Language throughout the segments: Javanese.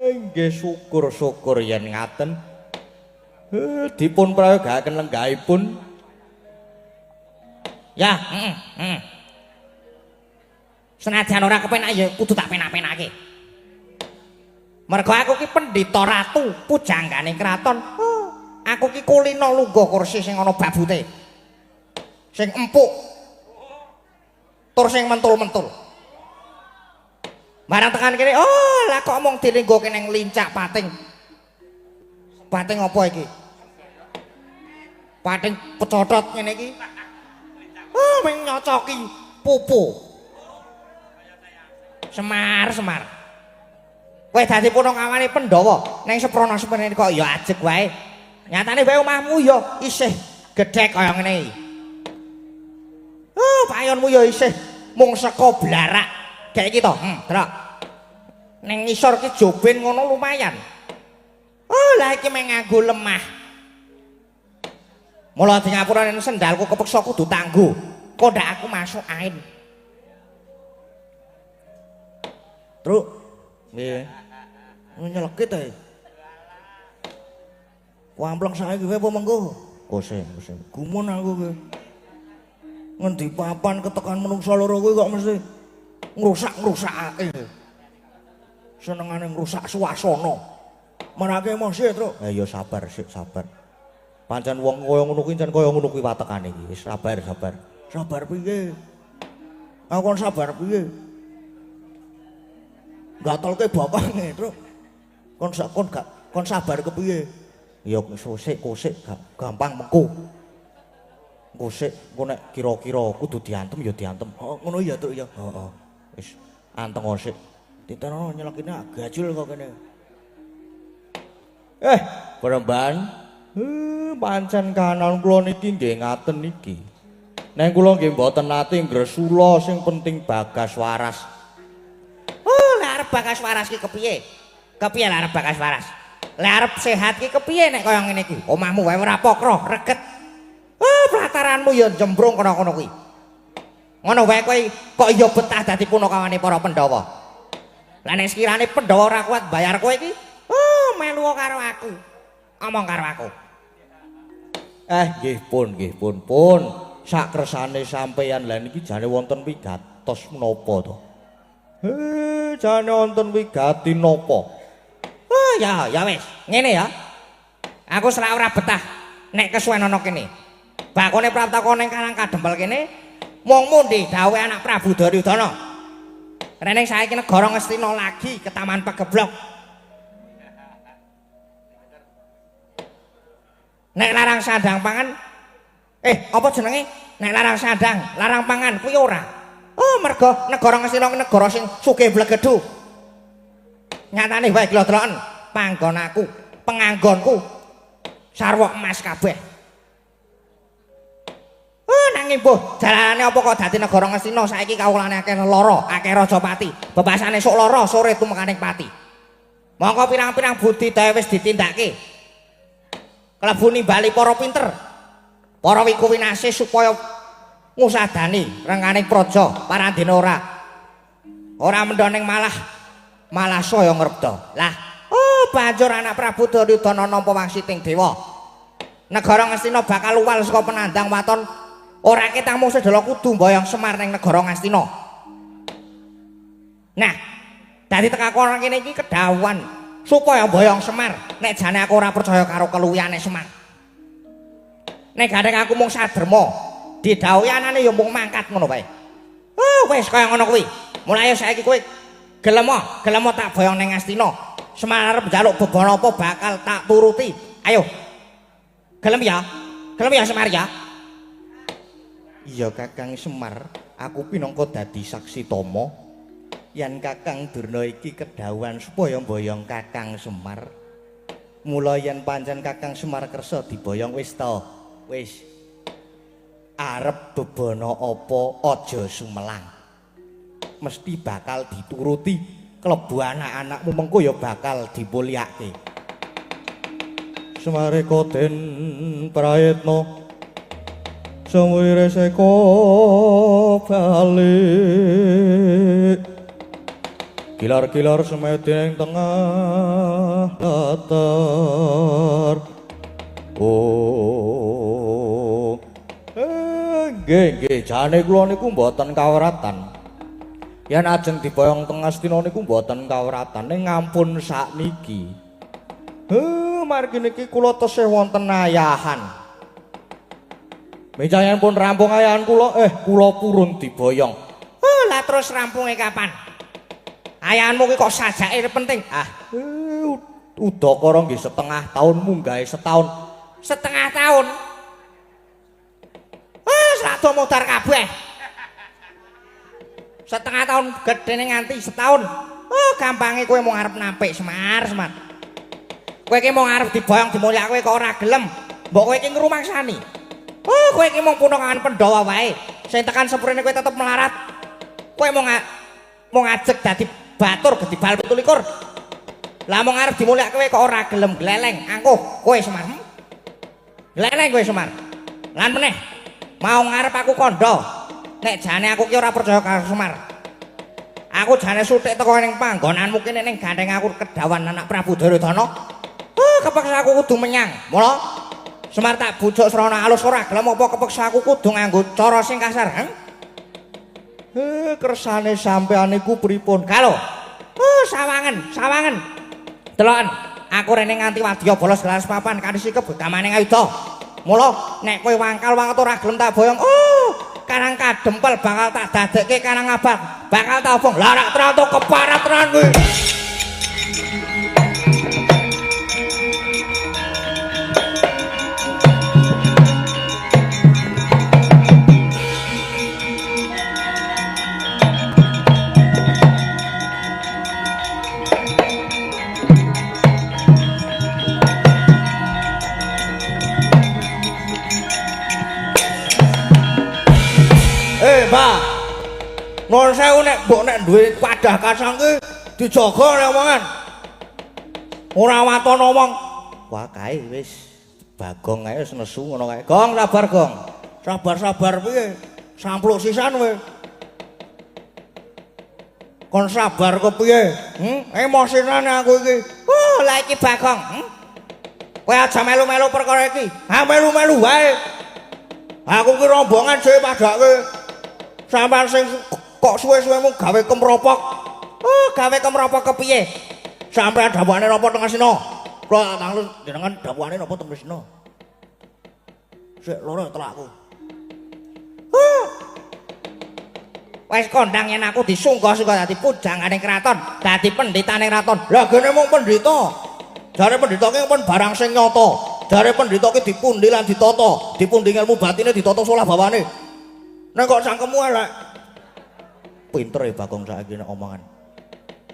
Nggih syukur-syukur yen ngaten. Dipun prayogaken lenggahipun. Ya, senajan ora kepenak ya kudu tak penak-penake. Mergo aku ki pendhita ratu pujanggane kraton. Aku ki kulino lungguh kursi sing ana babute. Sing empuk. Tur sing mentul-mentul. Barang tekan kene, oh lah kok mung dilinggoke ning lincak pating. Pating apa iki? Pating pecotot ngene iki. Oh, mung nyocoki pupu. Semar. Kowe dadi punakawane Pandhawa ning seprana semene kok ya ajeg wae. Nyatane wae omahmu ya isih gedhek kaya ngene iki. Oh, payonmu ya isih mung saka blarak. Kayak gitu, Drok. Ning ngisor ki joben ngono lumayan. Oh, lah iki meng nganggo lemah. Mula di ngapura ning sendalku kepeksa kudu tangguh. Kok ndak aku masuk ain. Truk. Nggih. Nyelekit ae. Wampleng saiki wae apa mengko? Kose. Gumun aku kowe. Ngendi papan ketekan menungsa loro kowe kok mesti ngrusak-ngrusakake. Senengane ngrusak suasana. Marake emosi, Truk. Ya sabar sik, sabar. Pancen wong kaya ngono kuwi jan kaya ngono kuwi watekane iki. Wis sabar. Sabar piye? Aku kon sabar piye? Gatolke bapange, Truk. Kon sabar kepiye? Ya kosek gampang mengko. Kosek engko nek kira-kira kudu diantem ya diantem. Oh, ngono ya, Truk ya. Heeh. Wis anteng sik. Ditenono nyelekine gajul kok kene. Peremban. Pancen kanan kula niki nggih ngaten niki. Nek kula nggih mboten nate ngresula sing penting Bagas Waras. Oh, lek arep Bagas Waras ki kepiye? Kepiye lek arep Bagas Waras? Lek arep sehat ki kepiye nek kaya ngene iki? Omahmu wae ora pokro, reget. Oh, pelataranmu ya jembrung kono-kono kuwi. Ngono wae kowe kok ya betah dadi punakawane para Pandhawa. Lah nek sekirane Pandhawa ora kuat bayar kowe iki, oh melu karo aku. Omong karo aku. Nggih pun. Sak kersane sampeyan lah niki jane wonten wigatos menapa to? Jane wonten wigati napa? Oh ya wis, ngene ya. Aku selak ora betah nek kesuwen ana kene. Bakone praptaka ning Karang Kadempel kene mung mundi dawuh anak Prabu Duryudana. Rene saiki negara Ngastina lagi ketaman pegeblok. Nek larang sandang pangan apa jenenge? Nek larang sandang, larang pangan kuwi ora. Oh, mergo negara Ngastina negara sing sugih blegedhu. Nyatane wae kula deloken panggonanku, penganggonku sarwa emas kabeh. Oh, nanging mbuh jalanane apa kok dadi negara Ngastina saiki kawulane akeh lara, akeh rajapati. Bebasane sok lara sore tumekaning pati. Mongko pirang-pirang budidaya wis ditindakake. Klebu nimbali para pinter, para wikuwinase supaya ngusadani rengganing praja parandene ora mendoning malah saya ngrebda. Lah, oh banjur anak Prabu Duryudana nampa wangsiting dewa. Negara Ngastina bakal luwal saka penandang waton ora ketamu sedaya kudu mboyong Semar ning negara Ngastina. Nah, dadi tekakoran kene iki kedhawuhan supaya mboyong Semar nek jane aku ora percaya karo keluwihane Semar. Nek gandeng aku mung saderma, didhawuhi anane ya mung mangkat ngono wae. Oh, wis kaya ngono kuwi. Mulane saiki kowe gelem tak boyong ning Ngastina. Semar arep njaluk beban apa bakal tak turuti. Ayo. Gelem ya Semar ya. Iya Kakang Semar, aku pinangka dadi saksi tama yen Kakang Durna iki kedhawuhan supaya mboyong Kakang Semar. Mula yen pancen Kakang Semar kersa diboyong wis ta. Wis. Arep bebana apa aja sumelang. Mesti bakal dituruti. Klebu anak-anakmu mengko ya bakal dimulyakake. Semare koden prayitna samwire seka bali Gilar-gilar semedi ing tengah latar. Oh. Nggih, jane kula niku mboten kawratan. Yen ajeng diboyong teng Astina niku mboten kawratan, ning ngampun sakniki. Margi niki kula tesih wonten ayahan. Mejayan pun rampung ayahan kula, kula purun diboyong. Lah terus rampunge kapan? Ayahanmu ki kok sajake penting. Udakara nggih setengah taun munggahe setahun. Setengah tahun. Rada modar kabeh. Setengah tahun gedene nganti setahun. Gampange kowe mau arep nampik Semar. Kowe iki mau arep diboyong dimulyakake kok ora gelem. Mbok kowe iki ngrumangsani. Kowe iki mung punungan Pandhawa wae. Sing tekan sepurene kowe tetep melarat. Kowe mau ngajek dadi batur gedibal 17. Lah mau arep dimulyakake kok ora gelem gleleng. Angkuh kowe Semar. Gleleng kowe Semar. Lan meneh mau ngarep aku kandha. Nek jane aku ki ora percaya karo Semar. Aku jane suthik teko ning panggonanmu kene ning gandeng aku kedawan anak Prabu Duryudana. Kepeksa aku kudu menyang. Mula Semar tak bujuk srana alus ora gelem apa kepeksa aku kudu nganggo cara sing kasar. Kersane sampean niku pripun? Kalau sawangen. Deloken, aku rene nganti wadya bolos gelas papan kanthi sikep gedamane ngayuda. Mula nek kowe wangkal wanget ora gelem tak boyong. Karang kadempel bakal tak dadekke karang abang. Bakal tak obong. Lah rak tenan keparat tenan kuwi. Mbak. Nuwun sewu nek mbok nek duwe wadah kasang ki dijaga nek omongan. Ora waton omong. Wah kae wis Bagong ae wis nesu ngono kae. Gong sabar Gong. Sabar piye? Sampluk sisan kowe. Kon sabar kepiye? Emosinan aku iki. Lah iki Bagong. Kowe aja melu-melu perkara iki. Melu-melu wae. Aku ki rombongan dhewe padake. Sampeyan sing kok suwe-suwemu gawe kemropok. Gawe kemropok kepiye? Sampeyan dawuhane napa teng Asina? Kula tanglus jenengan dawuhane napa teng Asina? Sik loro telakku. Wis kondang yen aku disungga-sungga dadi pujanganing kraton, dadi pendhitaning raton. Lah gene mung pendhita. Jare pendhita ki pun barang sing nyata. Jare pendhita ki dipundi lan ditata, dipundi ilmu batine ditata salah bawane. Nek kok sangkemu elek. Pinter ya Bagong saiki nek omongan.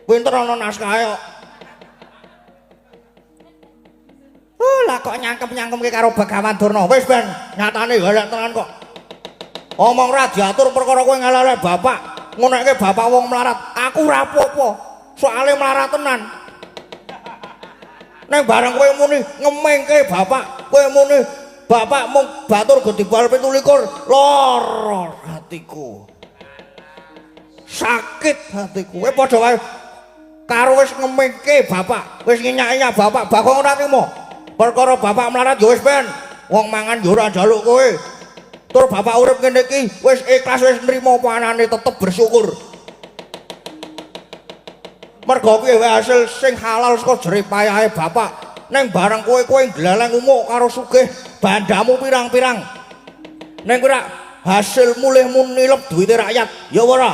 Pinter ana naskahe kok. Lah kok nyangkem-nyangkemke karo Begawan Durna. Wis ben, nyatane elek tenan kok. Omong ra diatur perkara kowe ngalale bapak. Ngonekke bapak wong melarat. Aku ora apa-apa. Soale melarat tenan. Nek bareng kowe muni ngemengke bapak, kowe muni bapak mung batur gedibal 17, lor hatiku. Sakit hatiku. Kowe padha wae karo wis ngemengke bapak, wis nyenyak-nyenyak bapak, Bagong ora trimo. Perkara bapak melarat ya wis ben. Wong mangan ya ora njaluk kowe. Tur bapak urip ngene iki wis ikhlas wis nrimo panane tetep bersyukur. Mergo piye wae hasil sing halal saka jeripayahe bapak. Neng barang kowe gleleng umuk karo sugih bandamu pirang-pirang. Neng kowe hasil mulihmu nilep duwite rakyat, ya ora?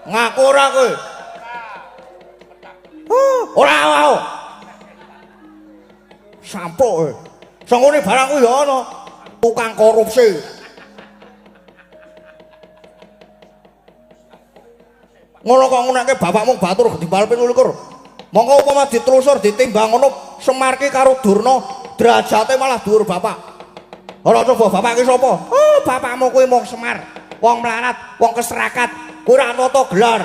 Ngaku ora kowe? Ora wae. Sampuk kowe. Sangone barang kuwi ya ana tukang korupsi. Ngono kok nguneke bapakmu batur gedimbal 17. Monggo upama ditelusur ditimbang ngono Semar ki karo Durna derajate malah dhuwur bapak. Ora coba bapak ki sapa? Bapakmu kuwi mung Semar, wong melarat, wong keserakat, ora nata gelar.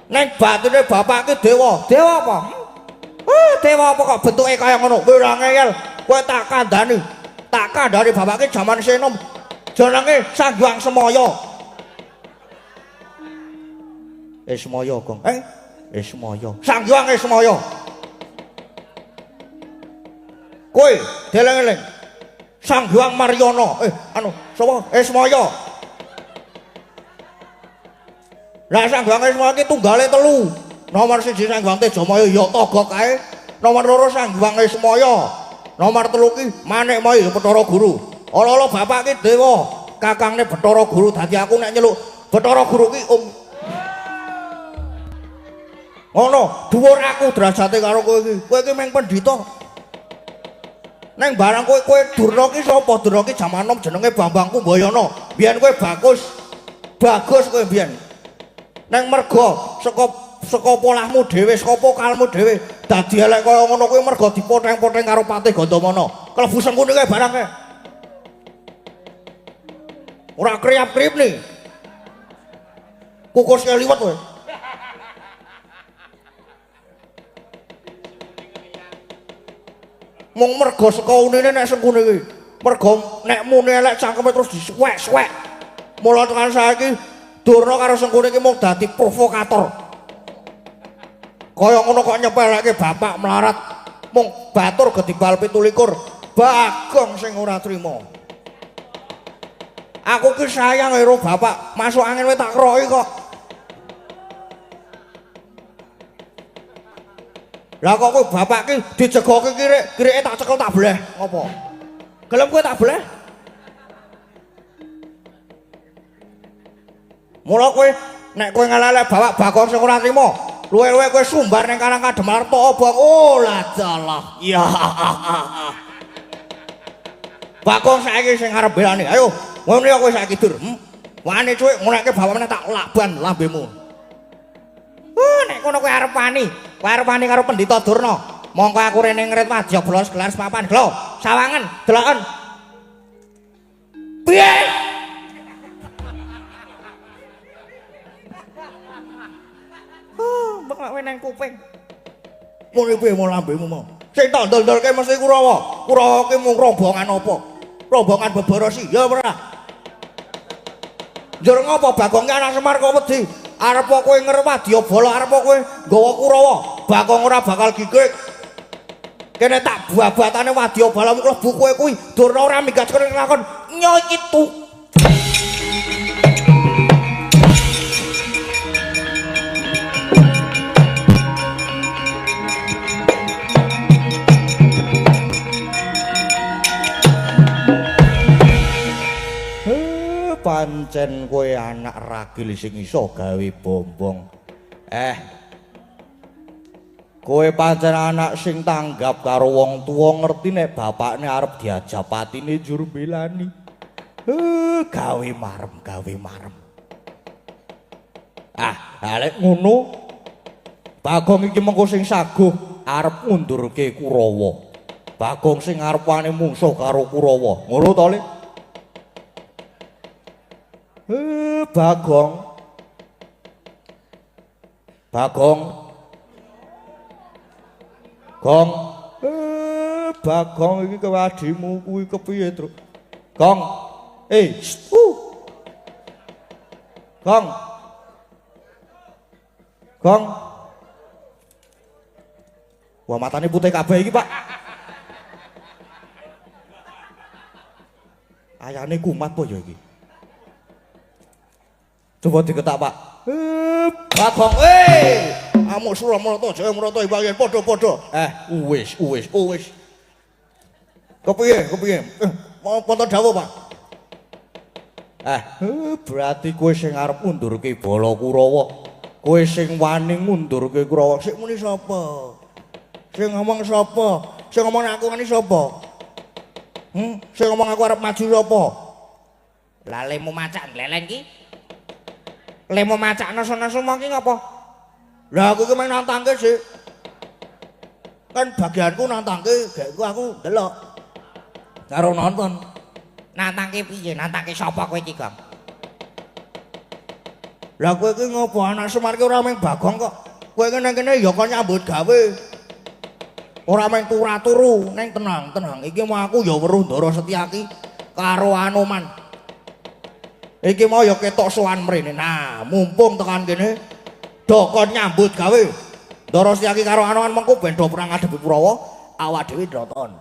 Ning batine bapak ki dewa. Dewa apa? Dewa apa kok bentuke kaya ngono? Kowe ora ngeyel. Kowe tak kandhani. Tak kandhani bapak ki jaman senom. Jenenge Sanghyang Semaya. Ismaya, Gong. Ismaya. Sang Hyang Ismaya. Kowe deleng-eleng. Sang Hyang Maryana. Sapa? Ismaya. Lah Sang Hyang Ismaya iki tunggale 3. Nomor 1 Sang Hyang Tejamaya ya Taga kae. Nomor 2 Sang Hyang Ismaya. Nomor 3 ki Manikmaya ya Bathara Guru. Ala-ala bapak ki dewa, kakangne Bathara Guru. Dadi aku nek nyeluk Bathara Guru ki ngono, dhuwur aku derajate karo kowe iki. Kowe iki meng pendhita. Neng barang kowe Durna ki sapa? Durna ki jaman nom jenenge Bambang Kumbayana. Biyen kowe bagus kowe biyen. Neng merga saka polahmu dhewe, saka pokalmu dhewe dadi elek kaya ngono kuwi merga dipoteng-poteng karo Patih Gandamana. Klebu sengkune kae barang kae. Ora kriap-kriip nih. Kukus kaya liwet kowe. Mung merga saka unine nek sengkune iki. Merga nek mune elek cangkeme terus disuwek-suwek. Mula tekan saiki Durna karo Sengkune iki mung dadi provokator. Kaya ngono kok nyepeleke bapak melarat. Mung batur gedimbal 17. Bagong sing ora trima. Aku ki sayang karo bapak, masuk angin wae tak kroki kok. Lah kok kowe bapak ki dijegoke kirike tak cekel tak bleh. Ngopo? Gelem kowe tak bleh? Mula kowe nek kowe ngelelek bapak Bagong sing ora trima, luwe-luwe kowe sumbar ning Karang Kademarto obong. Oh lah dalah. Ya. Bagong saiki sing arep belani. Ayo, ngene kowe saiki dur. Wani cuwik ngonekke bapakne tak lakban lambemu. Nek kono kowe arep wani. Kowe arep wani karo Pendhita Durna. Mongko aku rene ngrit wadya blos gelar papan. Lho, sawangen, deloken. Piye? Bengak nang kuping. Mune piye mau lambemu mau? Sing tak ndol-ndolke mesti Kurawa. Kurawa ki mung rombongan apa? Rombongan bebarosi, ya ora? Njur ngopo Bagong ki anak Semar kok wedi? Arep kowe ngerep wadyabala, arep kowe nggawa Kurawa. Bagong ora bakal gigik. Kene tak babatane wadyabalamu klebu kowe kuwi. Durna ora minggat kene lakon nyoy itu. Pancen kowe anak ragil sing iso gawe bombong. Kowe pancen anak sing tanggap karo wong tuwa, ngerti nek bapakne arep diajak patine njur belani. Gawe marem. Lek ngono Bagong iki mengko sing saguh arep ngundurke Kurawa. Bagong sing arep wani mungsuh karo Kurawa. Ngono to, Le? Bagong. Gong. Bagong iki kewadimu kuwi kepiye, Truk? Gong. Gong. Gong. Wah, matane putih kabeh iki, Pak. Ayane kumat po ya iki. Coba diketak, Pak. Bagong, amuk Suramarta, Jayamrata ibayan padha-padha. Wis. Kepiye? Mau foto dawuh, Pak. Berarti kowe sing arep ngundurke bala Kurawa. Kowe sing wani ngundurke Kurawa. Sik muni sapa? Sing ngomong sapa? Sing ngomong aku ngene sapa? Sing ngomong aku arep maju sapa? Lah lemu macak gleleng ki. Lemu macak naso-naso mau ki ngapa? Lah aku ki meng nantangke sik. Kan bagianku nantangke, gekku aku ndelok. Karo nonton. Nantangke piye? Nantangke sapa kowe iki, Gong? Lah kowe ki ngopo anak Semar ki ora meng Bagong kok. Kowe ki nang kene ya kok nyambut gawe. Ora meng turu-turu, neng tenang. Iki mau aku ya weruh Ndara Setyaki karo Anoman. Iki mau ya ketok sowan mrene. Nah, mumpung tekan kene do kon nyambut gawe. Ndara Setyaki karo Anoman mengko ben do perang ngadepi Kurawa, awak dhewe nonton.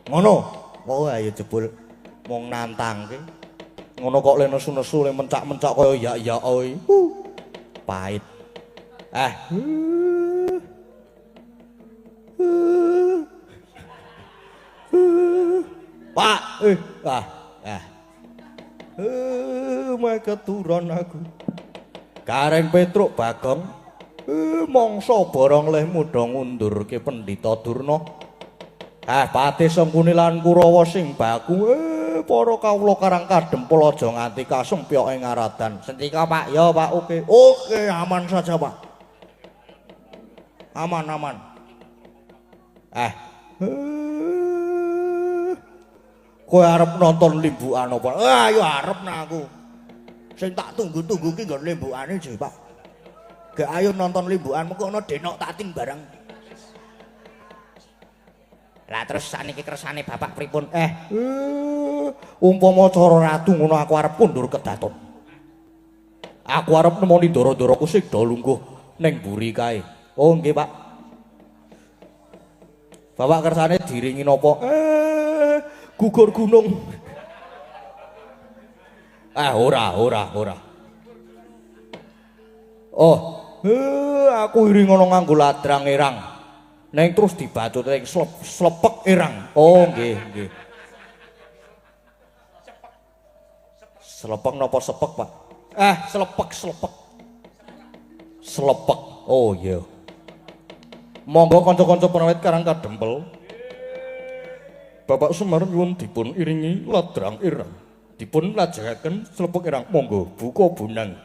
Ngono. Oh ayo jebul mung nantangke. Ngono kok le nesu-nesu le mencak-mencak kaya ya oi. Pahit. Pak, keturun aku. Kareng Petruk Bagong, mongso borong leh muda ngundurke Pendhita Durna. Patih Sengkuni lan Kurawa sing baku, para kawula karang kadempul aja nganti kasempyoke ngaradan. Sentika Pak, ya Pak, oke. Oke, aman saja Pak. Aman. Kowe arep nonton limbukan apa? Ayo arep nak aku. Sing tak tunggu-tunggu ki nggon limbukane jek, Pak. Gek ayo nonton limbukan mengko ana denok tating bareng. Lah terus saniki kersane Bapak pripun? Umpama cara ratu ngono aku arep kundur kedaton. Aku arep nemoni ndara-ndaraku sing do lungguh ning mburi kae. Oh nggih, Pak. Bapak kersane diringi napa? Gugur gunung. Ora. Oh, aku iring ngono nganggo ladrang irang. Neng terus dibacut ning slepek irang. Oh, nggih. Slepek napa sepek, Pak? Slepek. Slepek. Oh, iya. Monggo kanca-kanca prawit karang kadempel. Bapak Semar nyuwun dipun iringi ladrang irang. Dipun lajengaken slepek irang. Monggo buka bunang.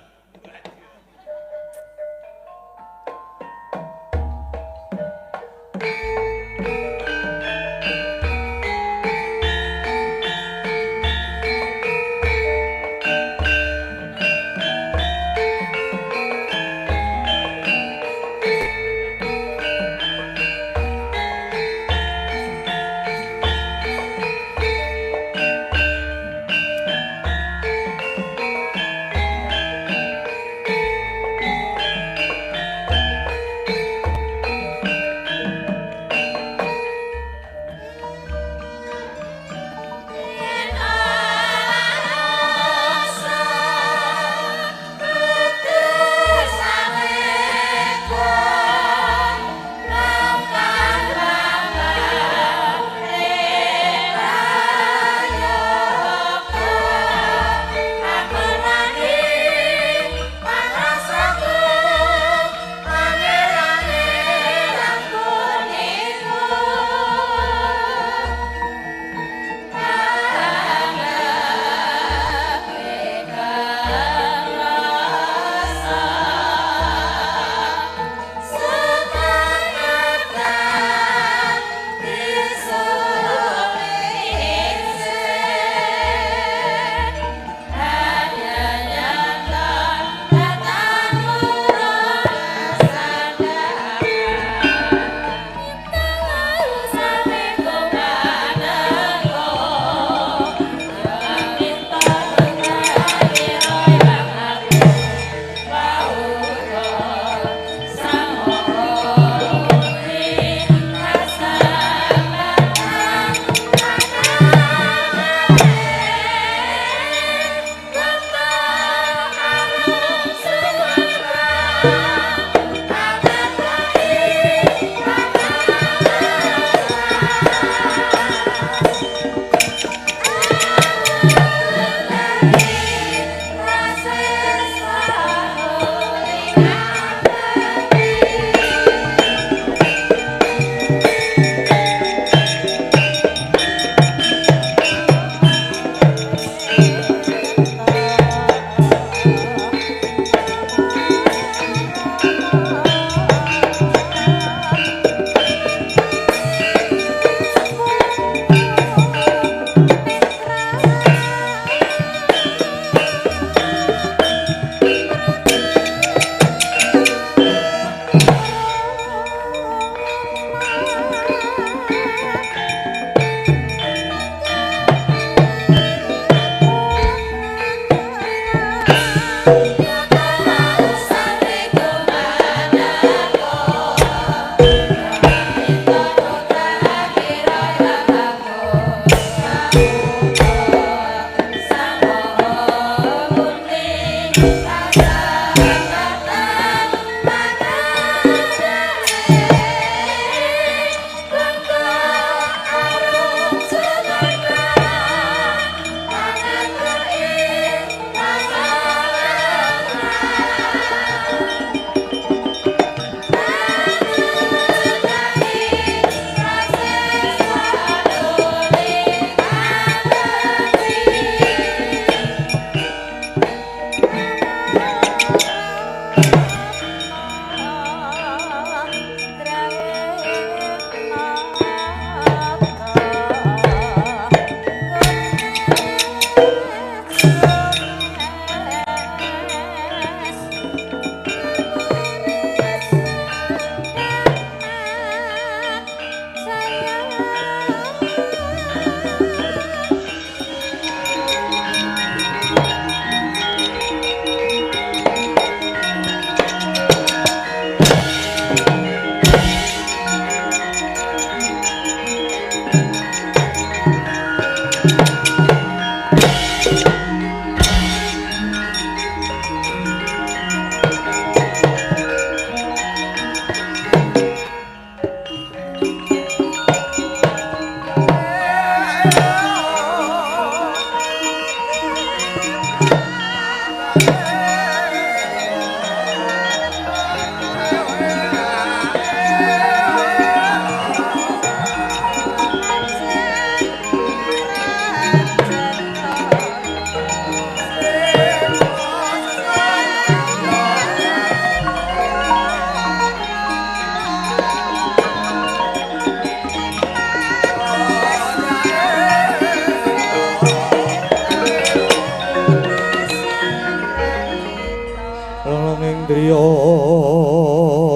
liya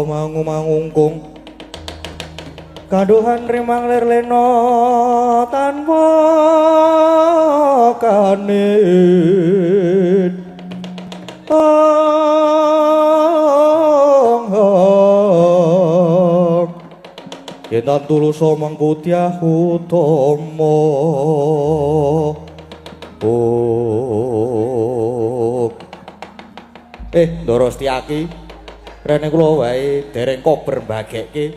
mangu-mangungkung kaduhan rimang lir lena tanpa kanit yen tulus mangku tiah utama Ndara Setyaki rene kula wae dereng kober mbagekke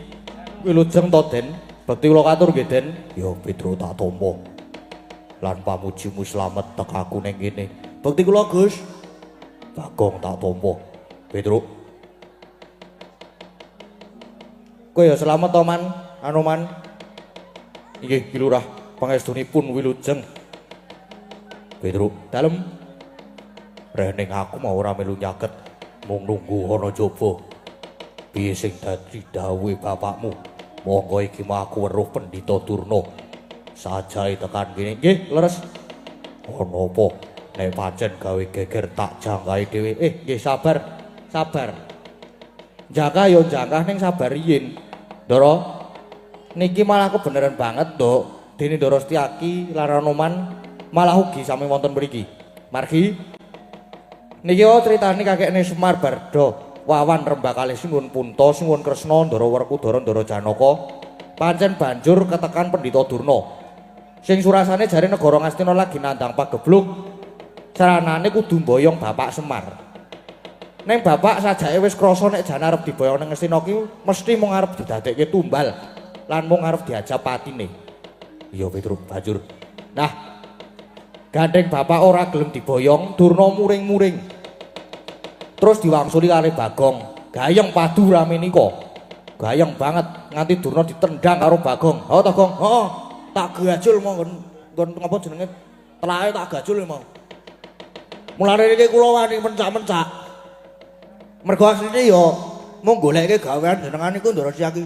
wilujeng to Den bekti kula katur nggih Den ya Pedro tak tampa lan pamujimu slamet tekaku ning kene bekti kula Gus Bagong tak tampa Pedro kowe ya slamet to Man anu Man inggih Ki Lurah pangestunipun wilujeng Pedro dalem Rening aku mau ora melu nyaket mung nunggu ana jaba. Piye sing dadi dawuhe bapakmu? Monggo iki mah aku weruh Pendhita Durna. Sajae tekan kene nggih leres. Ana apa? Nek pancen gawe geger tak jangkahe dhewe. Nggih sabar. Sabar. Jangkah yo jangkah ning sabar yen. Ndara niki malah kebenaran banget, Nduk. Dene Ndara Setyaki lan Anoman malah ugi sami wonten mriki. Margi niki critane kakekne Semar Barda Wawan Rembak kalih Sinuwun Punta Sinuwun Kresna Ndara Werkudara Ndara Janaka pancen banjur ketekan Pendhita Durna sing surasane jare negara Ngastina lagi nandhang pagebluk saranane kudu mboyong Bapak Semar ning bapak sajake wis krasa nek jane arep diboyong ning Ngastina ki mesti mung arep didadekke tumbal lan mung arep diajab patine iya Petro banjur nah gandeng bapak ora gelem diboyong, Durna muring-muring. Terus diwangsuli kali Bagong. Gayeng padu rame nika. Gayeng banget nganti Durna ditendang karo Bagong. Oh to, Gong? Heeh. Tak gajul mau nggon ngapa jenenge? Telake tak gajul mau. Mulane iki kula wani mencak-mencak. Mergo asline ya mung goleke gawean jenengan niku Ndara Setyaki.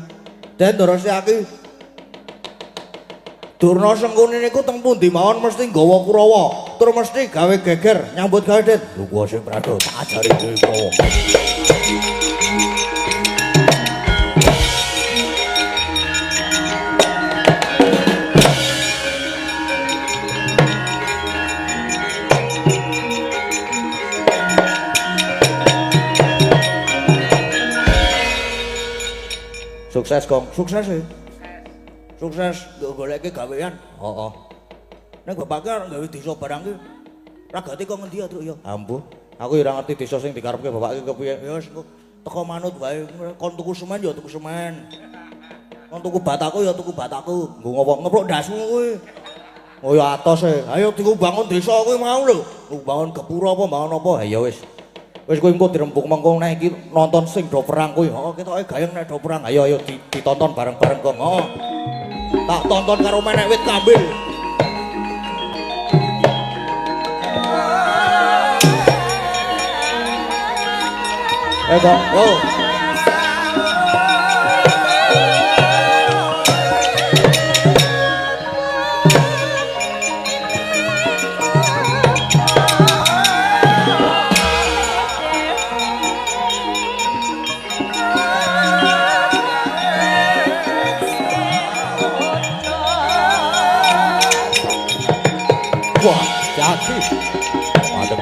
Den Ndara Setyaki Durna Sengkuni niku teng pundi mawon mesti nggawa Kurawa, tur mesti gawe geger nyambut gawe Den. Lho kuwi sing Prado tak ajari dhewe Kurawa. Sukses, Kong. Sukses sih. Sukses goleke gawean. Heeh. Nek bapake arep gawe desa barang ki ragate kok ngendi ya, Truk ya? Ampuh. Aku ora ngerti desa sing dikarepke bapake kepiye. Ya wis teko manut wae. Kon tuku semen ya tuku semen. Kon tuku bataku ya tuku bataku. Nggo ngopo ngeprok dasmu kuwi. Oh ya atos e. Ayo diku bangun desa kuwi mau lho. Bangun gepura apa bangun apa? Ha ya wis. Wis kowe engko dirembuk mengko nek iki nonton sing do perang kuwi. Heeh, ketoke gayeng nek do perang. Ayo ayo ditonton bareng-bareng kok. Heeh. Tak tonton karo menek wit kambil. Kok, yo. Wah, jadi. Mantap.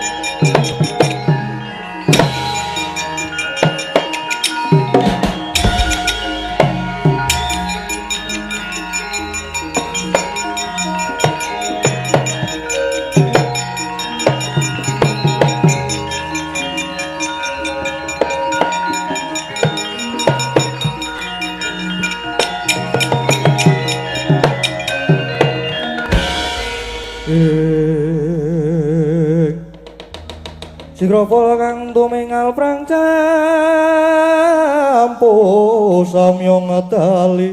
Sigrapala kang tumingal prang campu samya ngadali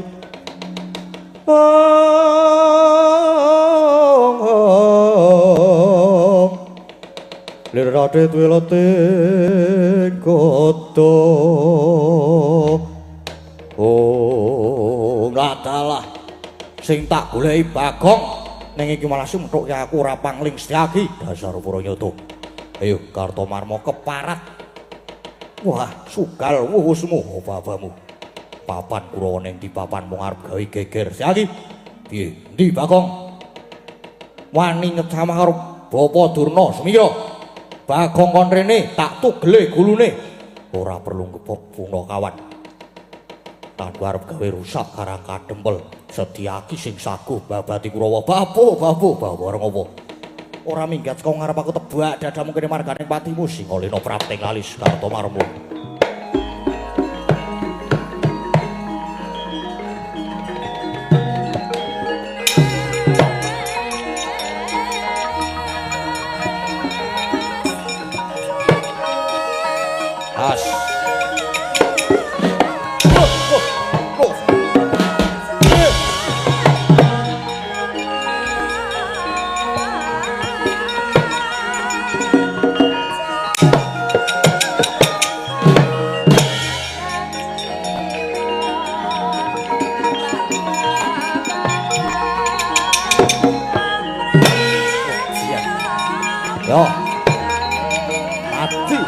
lir radet welete koto ngadalah sing tak goleki Bagong ning iki malah sumthuk ya aku ora pangling Setyaki dasar Puranyata. Ayo Kartomarma keparat Wah, sugal wuhusmu babamu. Papan Kurawa ning ndi papan mung arep gawe geger. Saiki piye? Ndi Bagong? Wani nyecama karo Bapa Durna semira. Bagong kon rene tak tugele gulune. Ora perlu ngepok Punakawan. Tanpa arep gawe rusak karang kadempel. Sediaki sing saguh babati Kurawa. Bapu arep ngopo? Ora minggat saka ngarep aku tebak dadamu kene marganing patimu Singalena Prapting Lalis Kartomarma. As. Yo. Mati.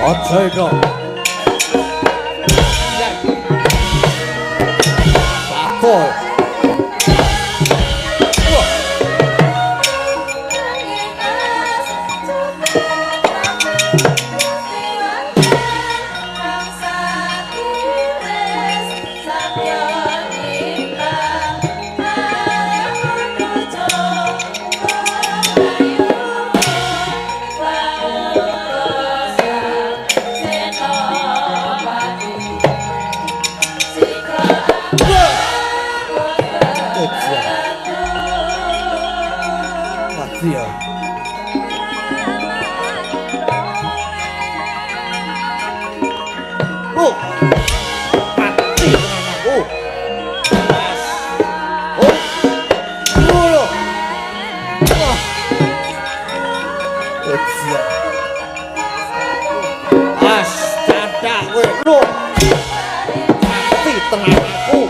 Aja itu. Bakul. Dia. Oh. Mati anakku. Oh. Dulu. Wah. Dia. As cadak kowe lu. Mati tenaga aku.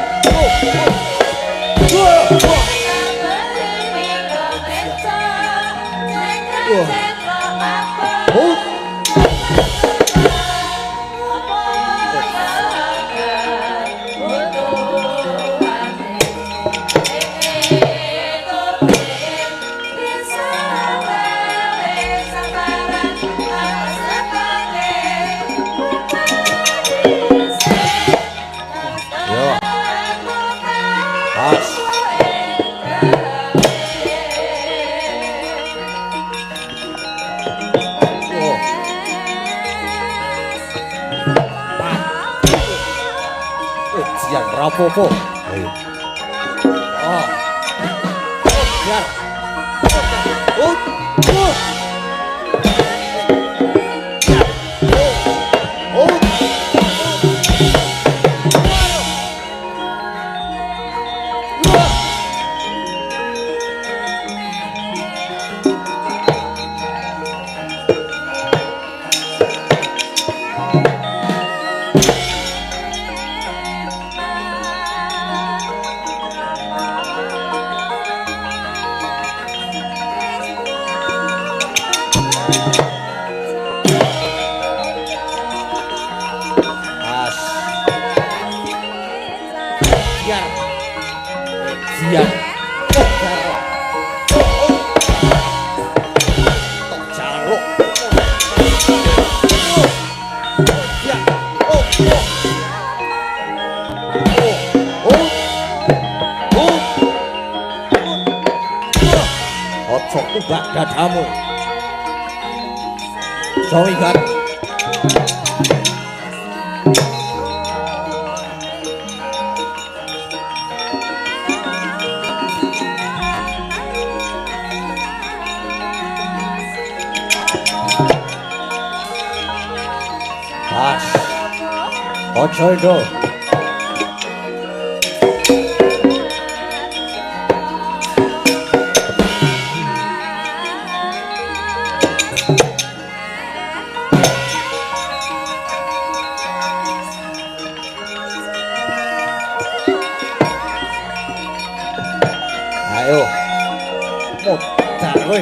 Yang rapopo. Oh. Biar. Oh. Kubak dadamu. Sowigan. Pas. Ojo itu. Ayo. Modar kowe.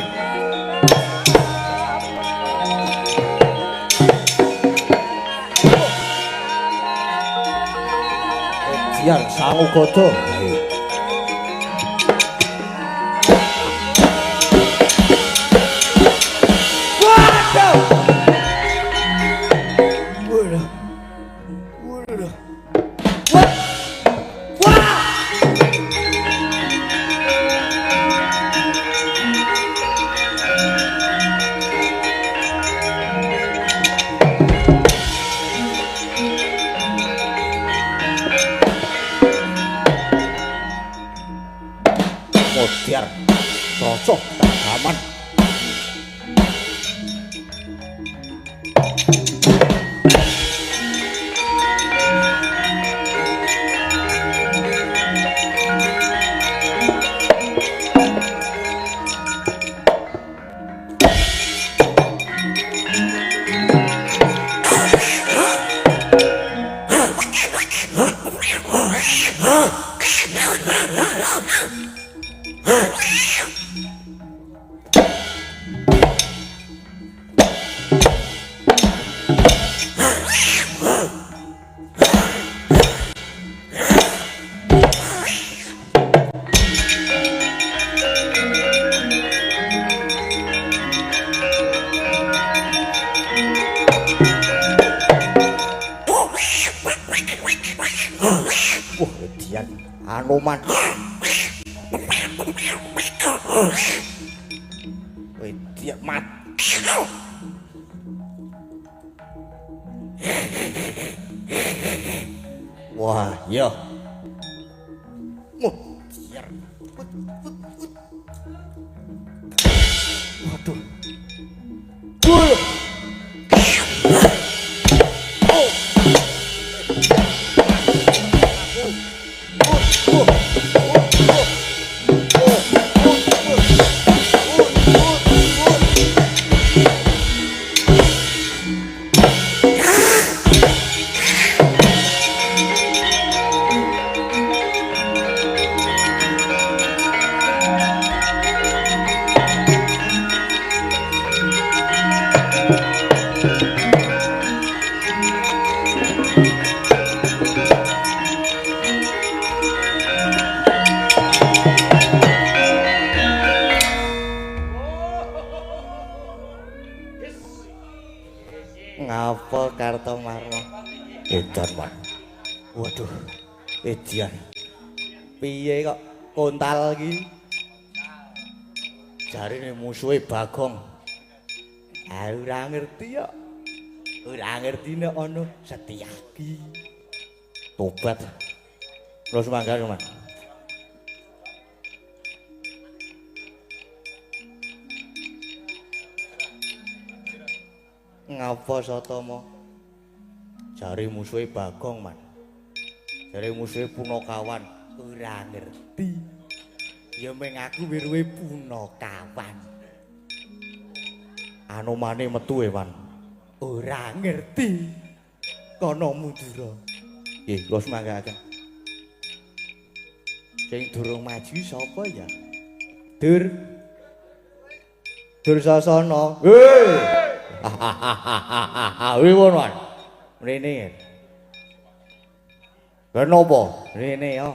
Edian sangu godo. Ayo. Modiar cocok aman. Wah, Edian Anoman. Edian mat. Wah, ya. Modiar. Waduh. Ngapa Kartomarma? Edan, Wan. Waduh, Edian. Piye kok kontal iki? Jarine musuhe Bagong. Ora ngerti ya. Ora ngerti nek ana Setyaki. Tobat. Terus mangga, Mas. Ngapa Satama? Jare musuhe Bagong, Man. Jare musuhe Punakawan. Ora ngerti. Ya meng aku weruhe Punakawan. Anomane metu e, Man. Ora ngerti. Kana mundura. Nggih, kula semanggaken. Sing durung maju sapa ya? Dursasana. Hei! Wiwon wan. Mrene. Kenapa? Rene ya.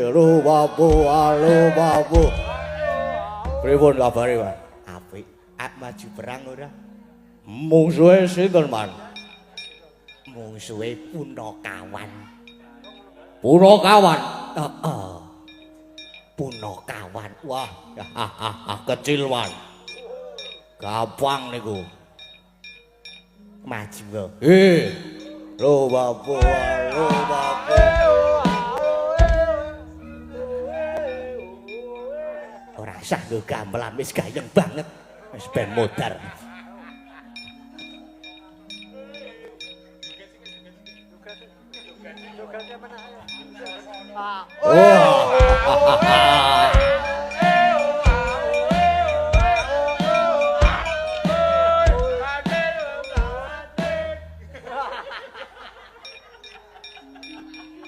Lho babu. Pripun kabare, Wan? Apik. Maju perang ora? Mungsuhe sinten, Man? Mungsuhe Punakawan. Punakawan? Heeh. Punakawan. Wah, kecil, Wan. Gampang niku. Maju kok. Lho babu. Ora usah nggo gamelan wis gayeng banget. Wis ben modar.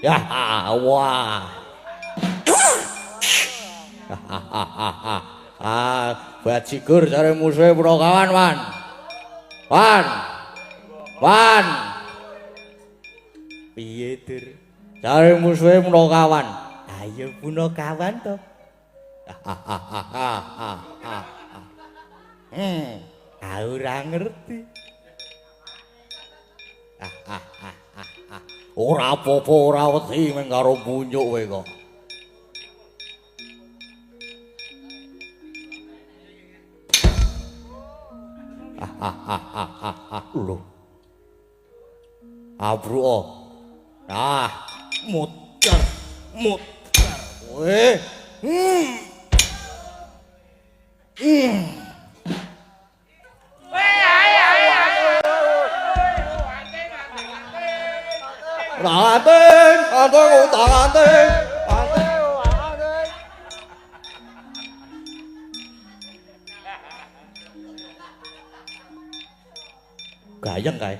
Ya, wah. Bajigur jare musuhe Punakawan, Wan. Wan. Wan. Piye, Dur? Jare musuhe Punakawan. Ayo Punakawan to. Ora ngerti. Ora apa-apa ora wedi meng karo bunyuk kowe kok. Lho. Abruo. Ah, muter. Kowe. Anting. Gayeng kae.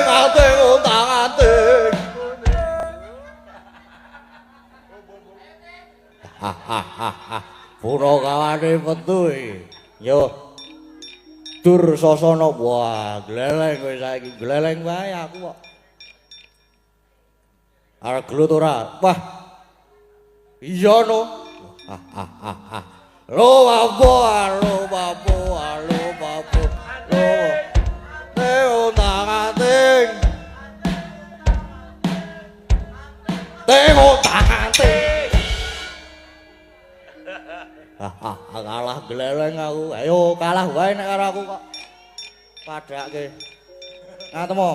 Anting. Punakawane metu iki. Yo. Dur Sasana wah gleleng kowe saiki gleleng wae aku kok. Arep gelut ora? Wah. Iya no. Lo bapo. Lo tangating. Tengok tangating. Kalah gleleng aku. Ayo kalah wae nek karo aku kok. Padake. Ngatemo.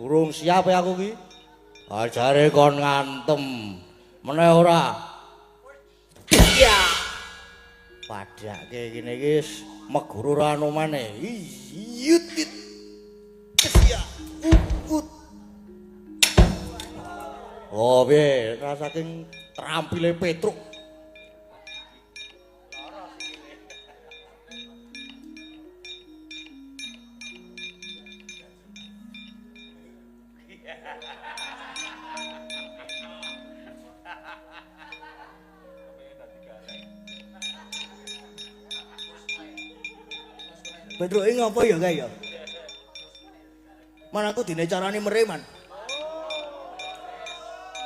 Urung siap ya aku ki. Ajare kon ngantem. Meneh ora. Iya. Padake kene iki meguru anu maneh. Iyut. Sia. Oh, piye saking trampile Petruk. Petruk iki ngopo ya kae ya? Man aku dine carane mereman.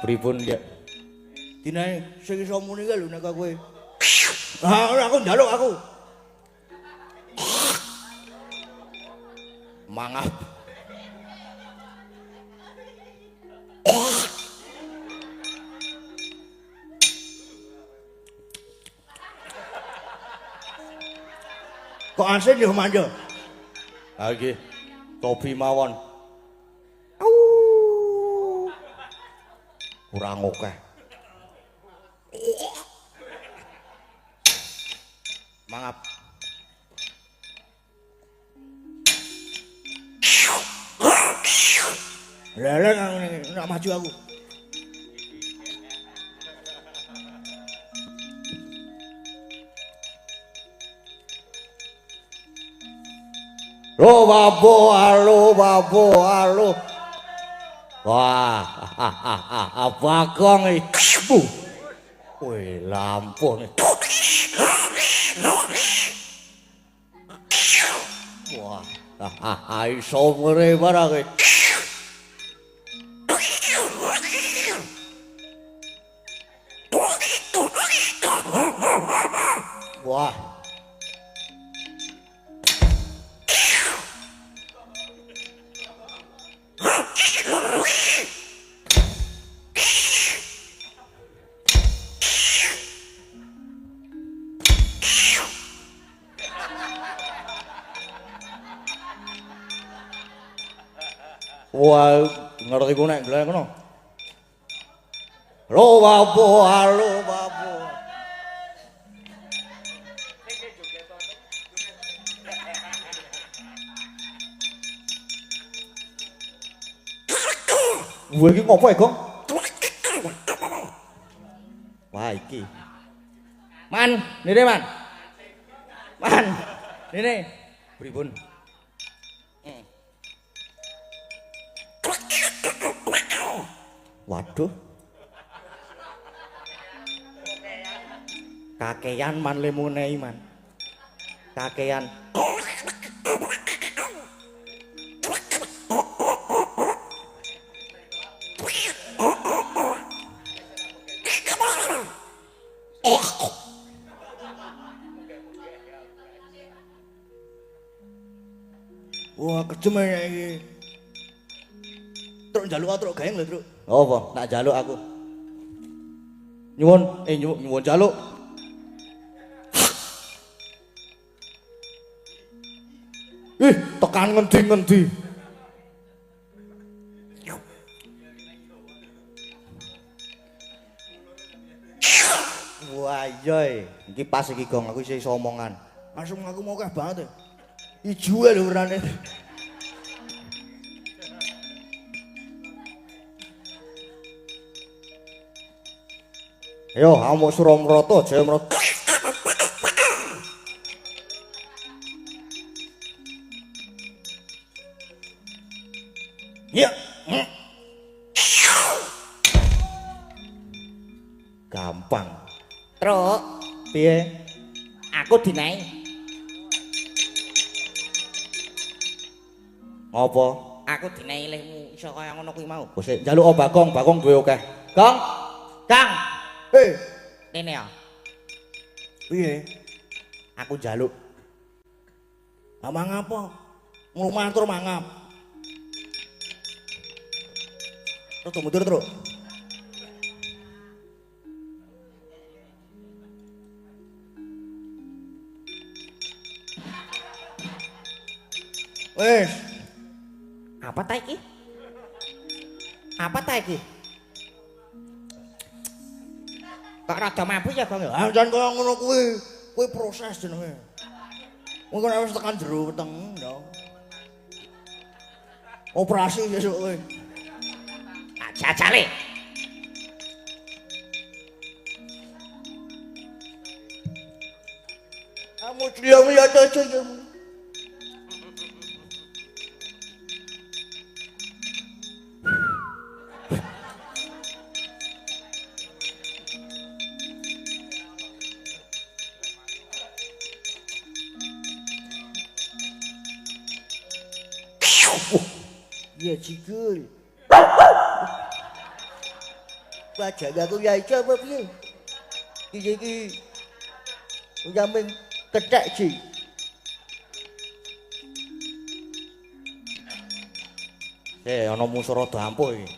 Pripun ya? Dine sing iso muni kae lho nek kowe. Ora aku njaluk aku. Mangap. Kok asin yo manja? Ha iki topi mawon. Kurang oke. Mangap. Leleng aku nek maju aku. Lo babo, alo. Wah, Bagong iki. Wih, lampuh nih. Wah, iso mrene barang iki. Wah. Wah, ngerti ku nek glek ngono. Lo babo. Wah, iki ngopo ya, Gong? Wah, iki. Man, nire man. Man. Ini. Pripun? Waduh. Kakean man lemune man. Kakean. Wah, kejem ya iki. Truk njaluk truk gaeng lho, Truk. Apa? Tak njaluk aku. Nyuwun, nyuwun njaluk. Ih, tekan ngendi-ngendi. Wah, iya. Iki pas iki Gong, aku isih iso omongan. Langsung aku mau kah banget. Ijo lho urane. Ayo, kamu suruh meroto, Jaya meroto. Ya. Gampang. Truk, Piye? aku dinai. Ngopo? Aku dinai lehmu iso kaya ngono kuwi mau. Wis njaluk Bagong, Bagong duwe akeh. Gong. Kang, Rene ya. Piye? Aku njaluk. Amang apa? Ngomong tur mangap. Terus mundur terus. Wes, Apa ta iki? Apa ta iki? Kok rada mabuk ya, Gong? jangan kaya ngono kuwi. Kuwi proses jenenge. Kuwi kok wis tekan jero weteng, yo. Operasi sesuk kuwi. Tak jajale. Kamu diam ya aja ya. Ya cikul. Baca aku ya iso apa piye? Iki jamin kethek sih. Ana musuh rada ampuh iki.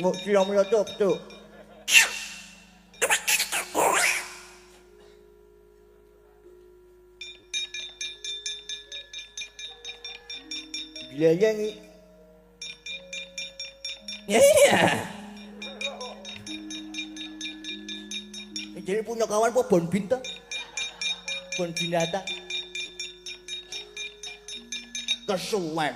Mau siram ya tuh. Gila ini. Iya. Jadi punya kawan apa Bon Bin toh? Bon binatang. Kesuwen.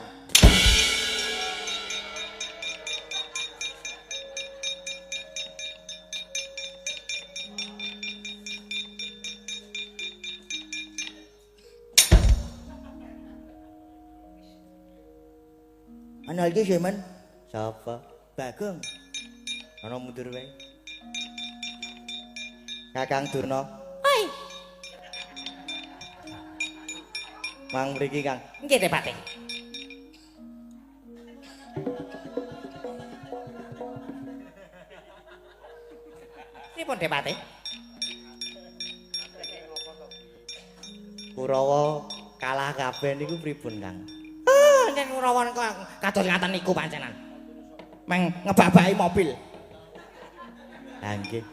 Ana iki Semen. Sapa? Bagong. Ana mundur wae. Kakang Durna. Oi, Mang mriki Kang. nggih Depate. Pripun Depate? Kurawa kalah kabeh niku pripun Kang? Nek Kurawan kok kados ngaten niku pancenan. Meng ngebabaki mobil. Lah nggih.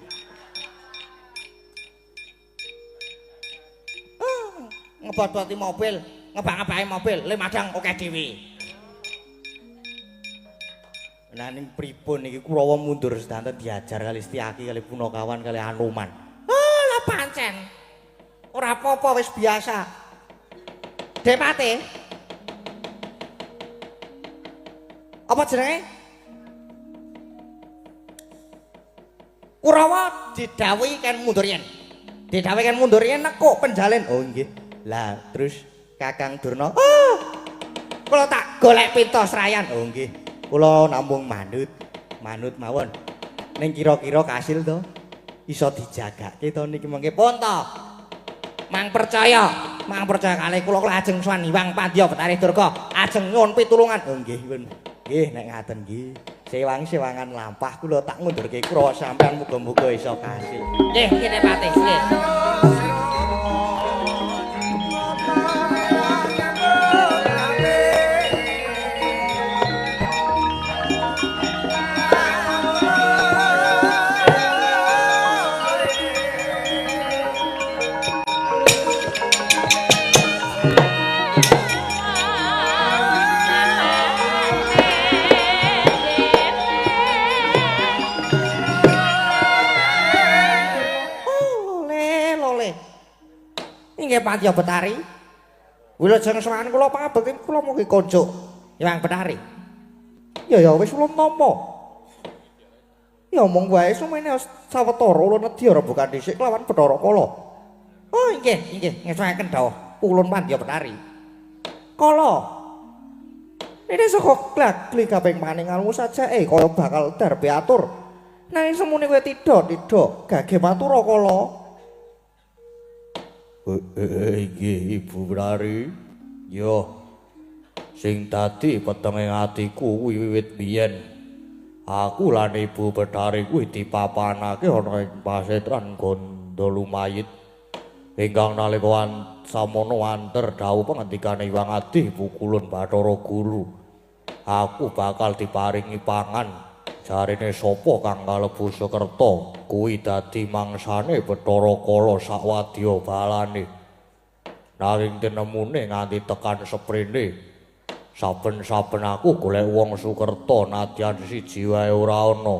Ngebot-boti mobil, ngebak-ngebaki mobil, le madang oke dhewe. Lah ning pripun iki Kurawa mundur sedanten diajar kali Setyaki kali Punakawan kali Anoman. Oh, lah pancen. Ora apa-apa wis biasa. Depate. Apa jenenge? Kurawa didhawuhi kan mundur yen. Didhawuhi kan mundur yen nekuk penjalin. Oh nggih. Lah terus Kakang Durna. Oh, kula tak golek pinto serayan. Oh nggih. Kula namung manut mawon. Ning kira-kira kasil to iso dijagake to niki mengke Pun to. Mang percaya kali kula lajeng sowan Hyang Pandya Betari Durga, ajeng nyuwun pitulungan. Oh nggih pun. Nggih nek ngaten nggih. Sewangan lampah kula tak ngundurke Kurawa sampean muga-muga iso kasil. Nggih, ngene Patih, nggih. Inggih Pandya Betari. Wilujeng sowan kula pangabekti kula mugi konjuk Hyang Betari. Ya wis ulun nampa. Ya mung wae sumene sawetara ulun nedya rembugan dhisik kelawan Bathara Kala. Oh inggih ngesahaken dawuh ulun Pandya Betari. Kala ini saka glagli kaping paningalmu sajake kaya bakal darbe atur. Nanging semune kowe tidak gage matura Kala. Iki Ibu Betari. Yo. Sing dadi petenging atiku kuwi wiwit biyen. Aku lan Ibu Betari kuwi dipapanake ana ing pasetran Gondolumayit. Ingkang nalika samono anter dawuh pangendikane Hyang Adi Pukulun Bathara Guru. Aku bakal diparingi pangan. Jarine sapa kang kalebu Sukerta kuwi dadi mangsane Bathara Kala sakwadya balane. Nanging tinemune nganti tekan seprene saben-saben aku golek wong Sukerta nadyan siji wae ora ana.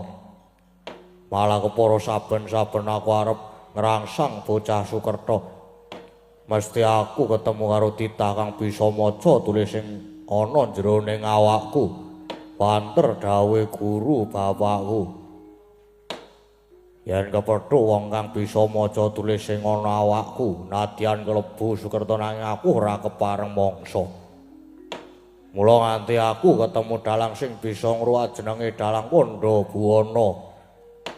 Malah kepara saben-saben aku arep ngrangsang bocah Sukerta. Mesti aku ketemu karo titah kang bisa maca tulis sing ana jroning awakku. Panter dawuhe guru bapakku. Yen kepethuk wong kang bisa maca tulis sing ana awakku, nadyan klebu Sukerta nanging aku ora kepareng mangsa. Mula nganti aku ketemu dalang sing bisa ngruwat jenenge Dalang Pandhabuwana.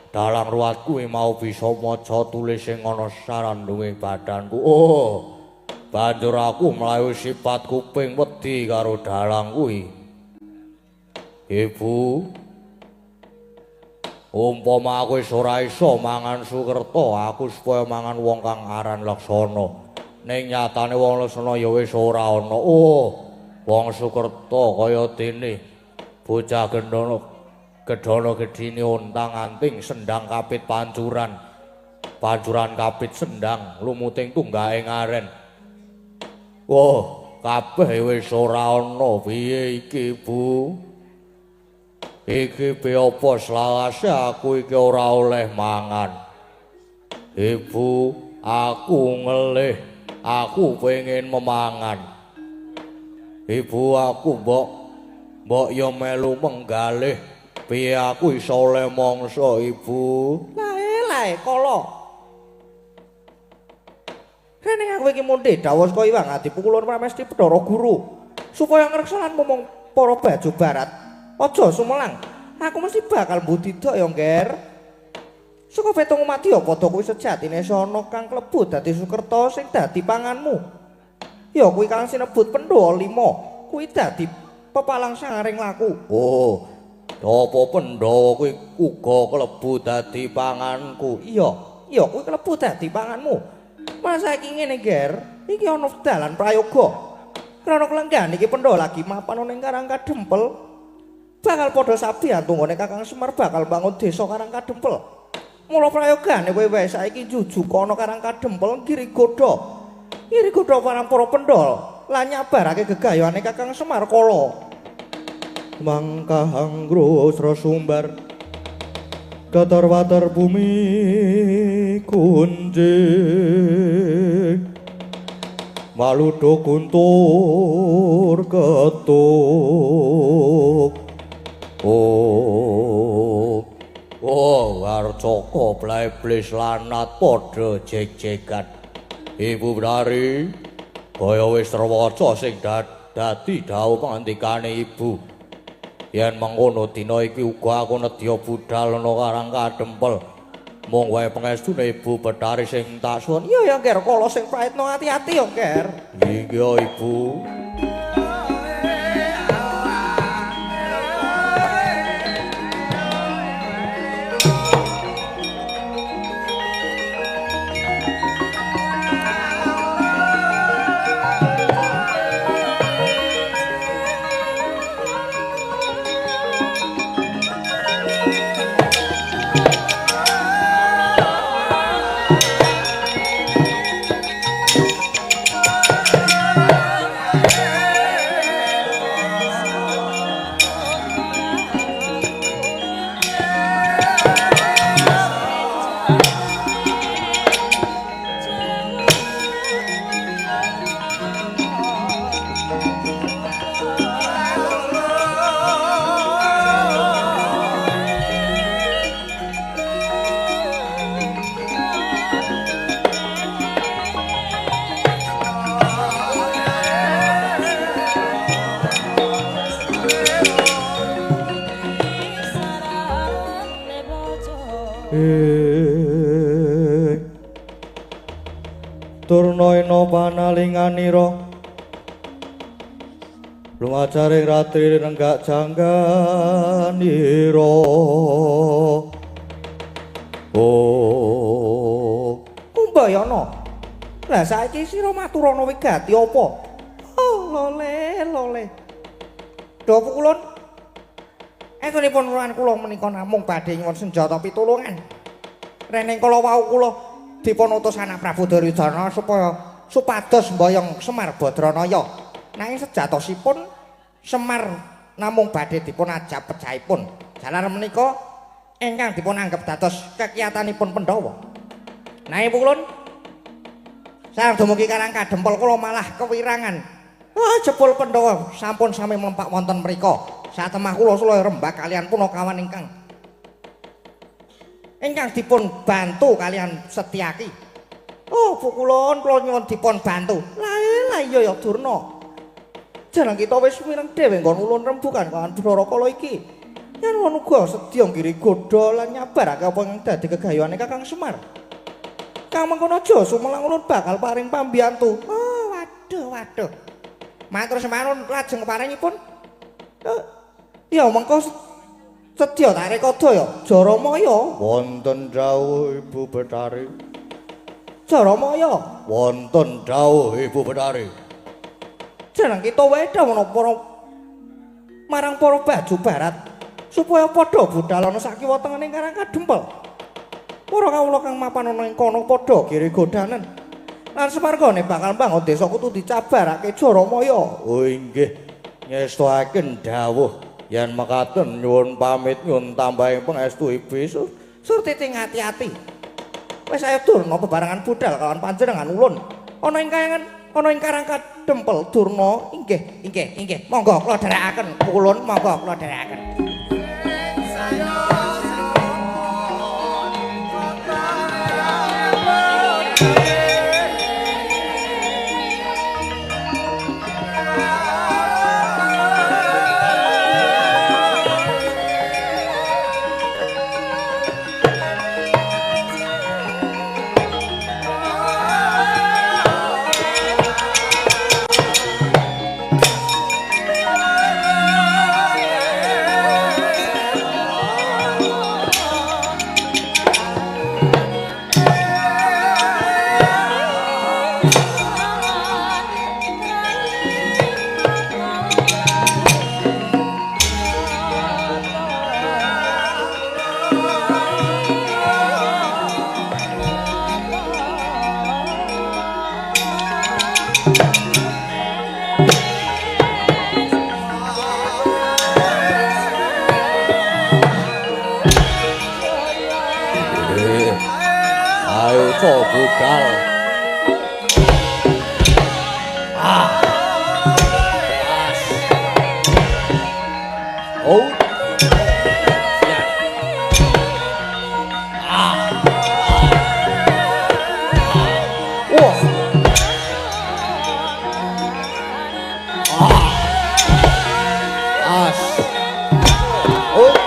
Dalang ruwat kuwi mau bisa maca tulis sing ana sarandunge badanku. Oh, banjur aku mlayu sifat kuping wedi karo dalang kuwi. Ibu, umpama aku wis ora iso mangan Sukerta, aku supaya mangan wong kang aran Laksana. Ning nyatane wong Laksana ya wis ora ana. Oh, wong Sukerta kaya dene bocah Gedana gedhine ontang anting sendang kapit pancuran. Pancuran kapit sendang lumuting tunggahe ngaren. Wah, kabeh wis ora ana. Piye iki, Bu? Iki piye apa selawase aku iki ora oleh mangan. Ibu, aku ngelih, aku pengen memangan. Ibu, aku mbok yo melu menggalih. Piye aku iso oleh mangsa, Ibu? Lae Kala. Kene aku iki mundhe dawuh saka Hyang Adi Pukulun Pramesti Bathara Guru supaya ngreksalan momong para baju barat. Aja sumelang. Aku mesti bakal mbudidaya ya, Ngger. Saka petung madya padha kuwi sejatine sono kang klebu dadi Sukerta sing dadi panganmu. Ya kuwi kang sinebut Pandhawa 5. Kuwi dadi pepalang sangaring laku. Oh, apa Pandhawa kuwi uga klebu dadi panganku? Iya kuwi klebu dadi panganmu. Mas saiki ngene, Ngger. Iki ana dalan prayoga. Krana kelenggan iki Pandhawa lagi mapan ning Karangkadempel. Bakal padha sabi antunggone Kakang Semar bakal bangun desa Karangkadempel. Mula prayogane kowe wae saiki jujuk ana Karangkadempel Girigoda. Girigoda para Pandhawa lan nyabarake gegayane Kakang Semar Kala. Mangkahang Sumbar Gatar-watar bumi kunjing Maludo guntur ketuk Jaka Bleblis lanat padha jeg-jegan. Ibu Bedari kaya wis rewaca sing dadi dawuh pangandikane ibu. Yen mangkono dina iki uga aku nedya budhal ana Karang Kadempel. Mung wae pangestune Ibu Bedari sing tak suwun. Iya ya Nger, kala sing praitno ati-ati ya Nger. Iya Ibu. Turnoino panalinganira lumacaring ratri nenggak jangganira. Oh Kumbayana, lah saiki sira maturana wigati apa? Oh lole Dawa Pukulun, entunipun ruan kula menika namung badhe nyuwun senjata pitulungan. Reneng kala wau kula dipun utus anak Prabu Duryudana supaya supados mboyong Semar Badranaya. Nanging sejatosipun Semar namung badhe dipun ajab pecahipun. Jalaran menika ingkang dipun anggep dados kekiyatanipun Pandhawa. Nanging Pukulun, sareng dumugi Karang Kadempel kula malah kewirangan. Jebul Pandhawa sampun sami mlempak wonten mriku. Satemah kula sulaya rembag kalian punakawan ingkang dipun bantu kalian Setyaki. Oh Pukulun, kula nyuwun dipun bantu. Lah iya ya Durna. Jarang kita wis mireng dhewe nggon ulun rembugan kawan Bathara Kala iki. Yen ana uga sedya ngiri godha lan nyabarake apa ing dadi gegayuhane Kakang Semar. Kang mengkono aja sumelang ulun bakal paring pambiyantu. Oh waduh. Matur semanun lajeng paringipun. Ya mengko sedya tak rekada ya Jaramaya. Wonten dawuh Ibu Bedari. Jaramaya. Wonten dawuh Ibu Bedari. Jeneng kita wedha menapa marang para baju barat supaya padha budhal ana sakiwa tengening Karang Kadempel. Para kawula kang mapan ana ing kono padha kiri godanen. Lan semargane bakal mbangun desa kudu dicabarake Jaramaya. Oh inggih, ngestakaken dawuh. Yen mekaten nyuwun pamit nyuwun tambahing pangestu Ibu. Surti ati-ati. Wis ayo Durna bebarengan budhal kalawan panjenengan ulun. Ana ing Karang Kadempel Durna. Inggih. Monggo kula dherekaken ulun, monggo kula dherekaken. Ayo budal. Oh. As. Oh.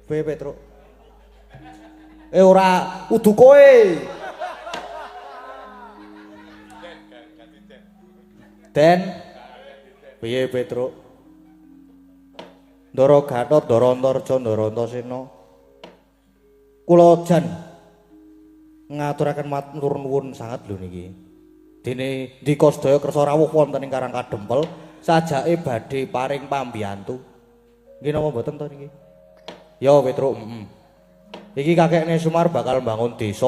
Piye Petruk? Ora udu kowe. Den. Piye Petruk? Ndara Gatot, Ndara Antarja, Ndara Antasena. Kula jan ngaturaken matur nuwun sanget lho niki. Dene ndika sedaya kersa rawuh wonten ing Karang Kadempel sajake badhe paring pambiyantu. Nggih napa mboten to niki? Ya Petruk, Iki kakekne Semar bakal bangun desa.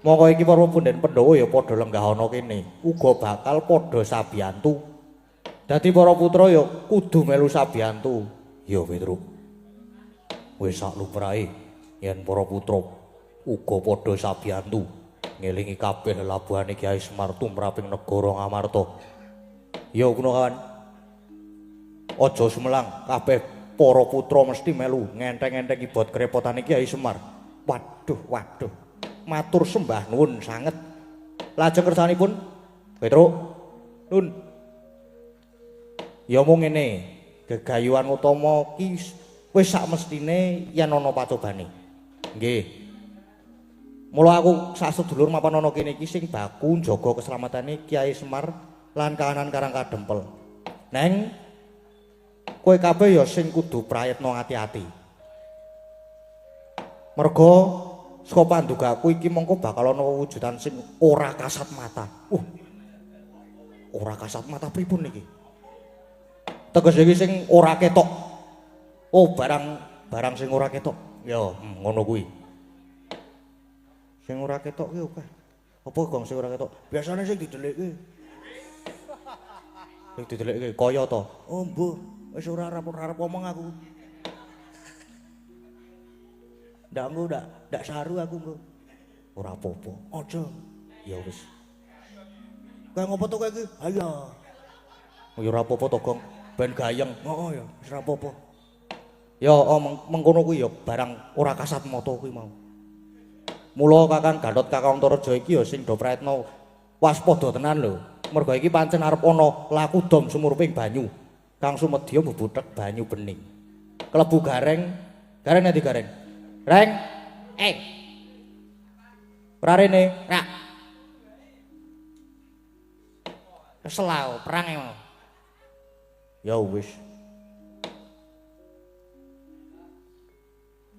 Monggo iki para punden Pandhawa ya padha lenggah ana kene, uga bakal padha sabiyantu. Dadi para putra ya kudu melu sabiyantu. Ya Petruk. Wis sak lumrahe yen para putra uga padha sabiyantu ngelingi kabeh lelabuhane Kyai Semar tumraping negara Ngamarta. Ya ngono kawan. Aja sumelang kabeh para putra mesti melu ngenteng-enteng ibot kerepotane Kyai Semar. Waduh. Matur sembah nuwun sanget. Lajeng kersanipun Petruk. Nun. Ya mung ngene, gegayuhan utama ki wis sak mestine yen ana pacobane. Nggih. Mula aku sak sedulur mapan ana kene iki sing baku njaga keselamatane Kyai Semar lan kahanan Karang Kadempel. Neng kowe kabeh ya sing kudu prayitna ati-ati. Merga saka pandugaku iki mengko bakal ana wujudan sing ora kasat mata. Ora kasat mata pripun niki? Tegese iki sing ora ketok. Barang sing ora ketok. Ya, ngono kuwi. Sing ora ketok ki akeh. Apa gong sing ora ketok? Biasane sing didelikke. Sing didelikke kaya to. Oh, mbuh. Wis ora arep ngomong aku. Ndak saru aku, Mbok. Ora apa-apa. Aja. Ya wis. Kowe ngopo to kowe iki? Ayo. Ya ora apa-apa to, Gong. Ben gayeng. Heeh ya, wis ora apa-apa. Ya mengkono kuwi ya barang ora kasat mata kuwi mau. Mula Kakang Gatot Kakang Antareja iki ya sing do praetna waspada tenan lho. Mergo iki pancen arep ana laku dom sumurping banyu. Kang sumedya mbubuthek banyu bening. Klebu gareng. Gareng nanti gareng. Reng. Prarene, rak. Keselau perang e mau. Ya wis.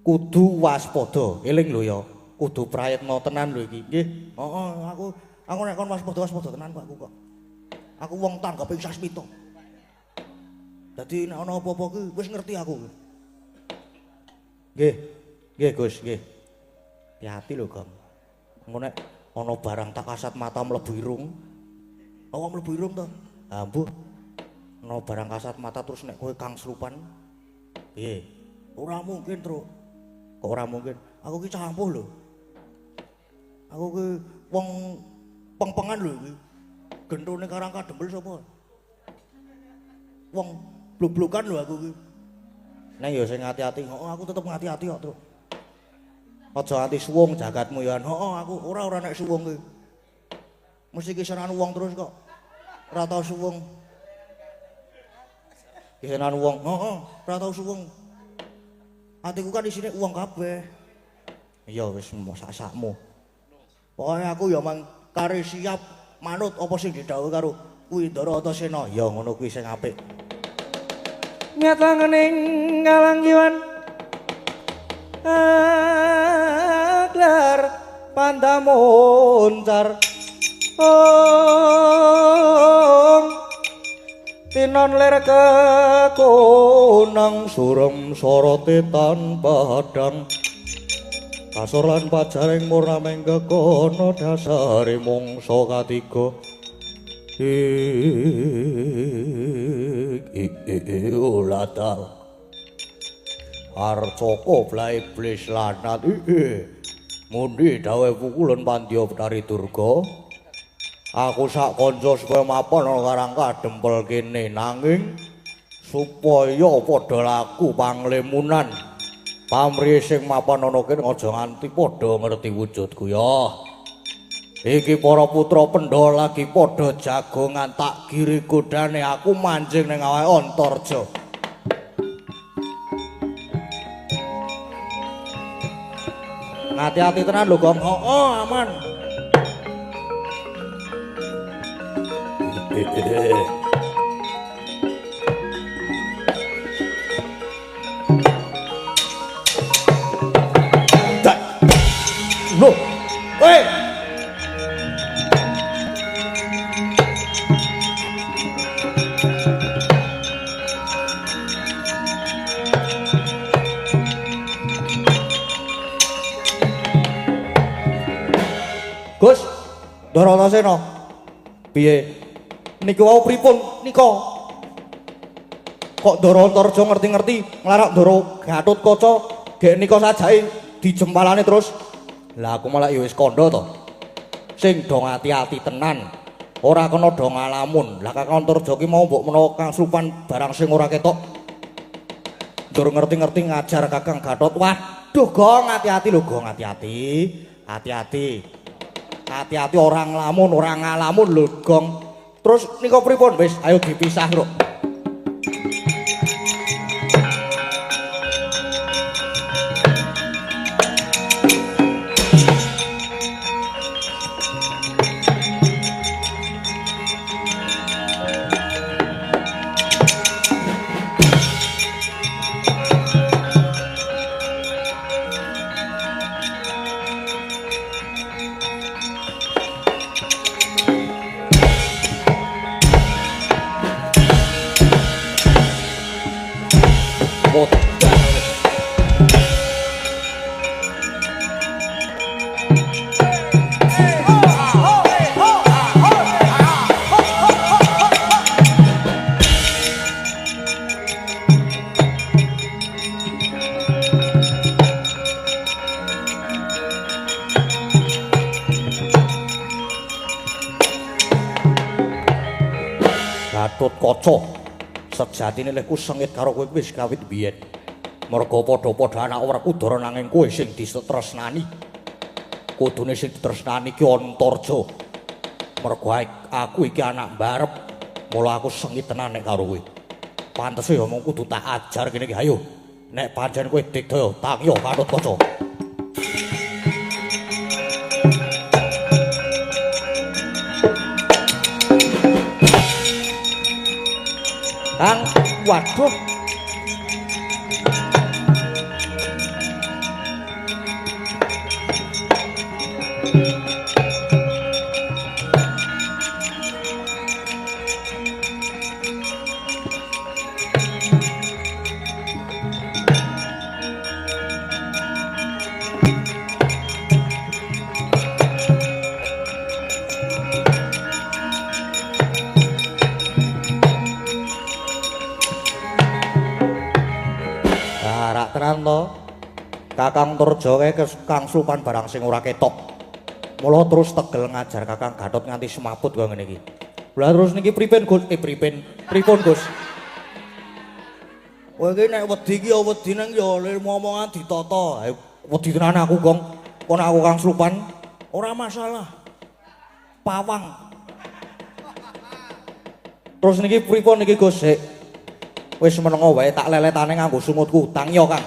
Kudu waspada, eling lho ya. Kudu prayitna tenan lho iki. Nggih. Heeh, aku nek kon waspada tenan kok aku kok. Aku wong tanggaping Sasmita. Dadi nek ana apa-apa ki wis ngerti aku. Nggih. Nggih, Gus, nggih. Hati-hati lho, Gong. Engko nek ana barang tak kasat mata mlebu irung. Apa mlebu irung to? Ha, mbuh. Ana barang kasat mata terus nek kowe kang slupan. Piye? Ora mungkin, Truk. Kok ora mungkin? Aku ki campuh lho. Aku ki wong peng-pengan lho iki. Gentone Karang Kadempel sapa? Wong bluk-blukan lho aku ki. Neng ya sing hati-hati. Heeh, aku tetep ngati-hati kok, Truk. Aja nganti suwung jagatmu ya. Heeh, aku ora nek suwung ki. Mesti kisaran wong terus kok. Ora tau suwung. Kisaran wong. Heeh, ora tau suwung. Atiku kan isine uang kabeh. Iya wis sak-sakmu. Pokoke aku ya mang kare siap manut apa sing didhawuhi karo Kuwindara Antasena. Ya ngono kuwi sing apik. Nyatangening ngalanggiwan aglar pandamoncar tinon ler kekonang surem sorote tanpa hadang kasor lan pajaring murna mengkekono dasare mangsa katiga ulatal arcaka blae iblis lanat mundi dawe pukulan pandya Betari Durga aku sak kanca supaya mapan ana Karang Kadempel kene nanging supaya padha laku panglemunan pamrih sing mapan ana kene aja nganti padha ngerti wujudku ya. Iki para putra Pendhawa lagi padha jagongan tak giri godane aku manjing ning awake Antarja. Hati-hati tenan lho, Gong. Heeh, aman. Loh, weh. Gus, Ndara Antasena. Piye? Niku wau pripun nika? Kok Ndara Antarja ngerti-ngerti nglarak Ndara Gatotkaca gek nika sajake dijempalane terus. Lah aku malah ya wis kandha to. Sing do ati-ati tenan. Ora kena do ngalamun. Lah Kakang Antarja ki mau mbok menawa Kang Slupan barang sing ora ketok. Ndur ngerti-ngerti ngajar Kakang Gatot. Waduh, Gong, hati-hati lho, Gong, hati-hati. Hati-hati. Hati-hati orang ngelamun, orang ngalamun lho, Gong. Terus nika pripun? Wis, ayo dipisah, Ruk. Gatotkaca sejatine lek ku sengit karo kowe wis kawit biyen. Merga padha-padha anak ora kudara nanging kowe sing ditresnani. Kudune sing ditresnani ki Antarja. Merga aku iki anak mbarep, mula aku sengit tenan nek karo kowe. Pantese ya mung kudu tak ajar kene iki ayo. Nek pancen kowe digdaya tangi ya Gatotkaca. Kang, waduh. to. Kakang Turja kae Kang Slupan barang sing ora ketok. Mula terus tegel ngajar Kakang Gatot nganti semaput kaya ngene iki. Lah terus niki pripun Gus? Pripun Gus? Kowe iki nek wedi iki ya wedi nang ya omongan ditata. Ayo wedi tenan aku, Gong. Kon aku Kang Slupan ora masalah. Pawang. Terus niki pripun niki Gus? Wis menengo wae tak leletane nganggo sumutku. Utang ya, Kang.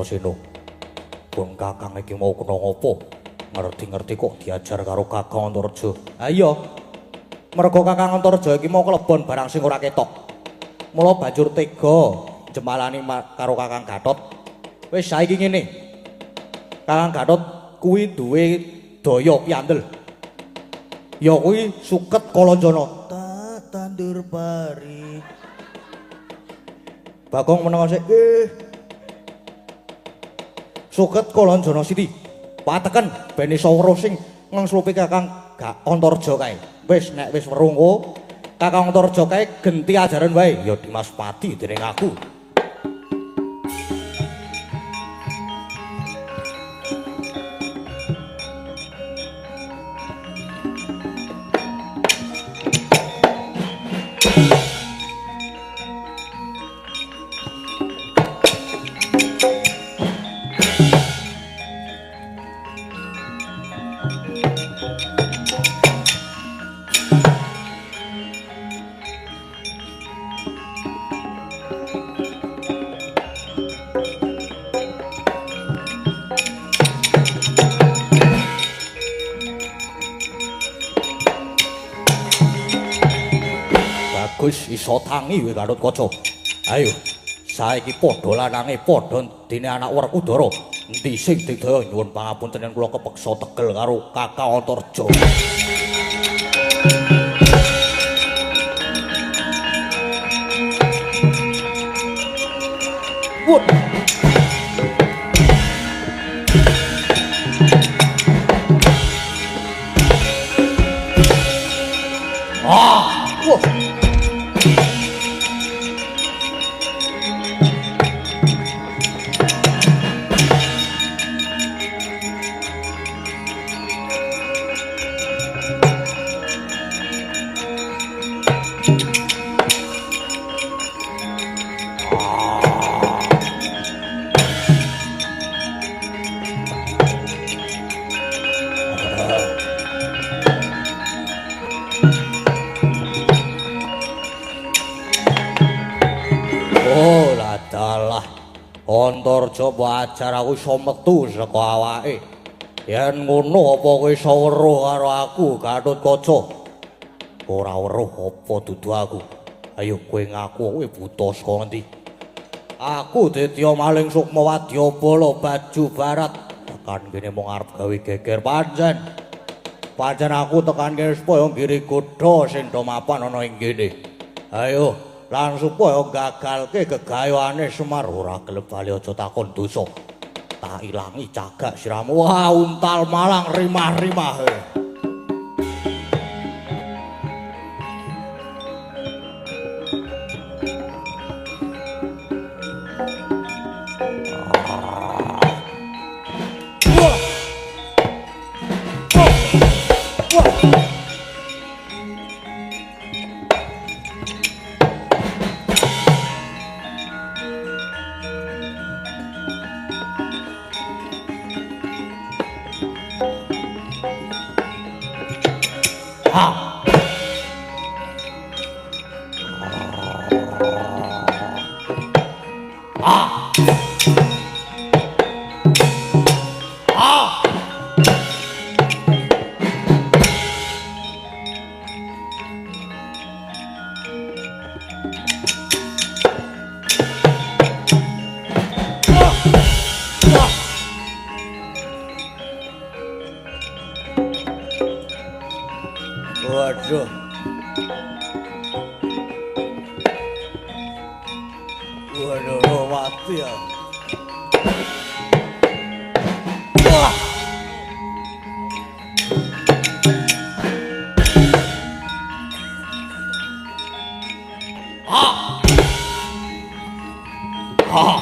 Seno. Bung Kakang iki mau kena ngopo? Ngerti-ngerti kok diajar karo Kakang Antarja. Ha iya. Mergo Kakang Antarja iki mau klebon barang sing ora ketok. Mula banjur tega jemalani karo Kakang Gatot. Wis saiki ngene. Kakang Gatot kuwi duwe daya piandel. Ya kuwi suket Kalanjana. Tandur pari. Bagong meneng sik. Suket Kalanjana Siti. Pateken ben iso weruh sing ngangslupi Kakang Antarja kae. Wis nek wis werungu Kakang Antarja kae genti ajaran wae ya Dimas Pati dening aku. Bagus iso tangi kowe Gatotkaca. Ayo, saiki padha lanange padha dene anak Werkudara. Endi sing digdaya nyuwun pangapunten yen kula kepeksa tegel karo Kakang Antarja. Wut. Wah. Oh, ladalah. Antarja ajar aku iso metu saka awake. Yen ngono apa kowe iso weruh karo aku, Gatotkaca? Ora weruh apa dudu aku? Ayo kowe ngaku kowe buta saka ngendi? Aku Detya Maling Sukma Wadyabala Baju Barat. Tekan kene mung arep gawe geger pancen. Pancen aku tekan kene supaya ngiri godha sing do mapan ana ing kene. Ayo lan supaya gagalke gegayuhane Semar ora gelem bali aja takon dosa. Tak ilangi cagak siramu. Wah, untal malang rimah-rimah. Wah. Waduh. Waduh, mati ya. Wah. Ah. Ah.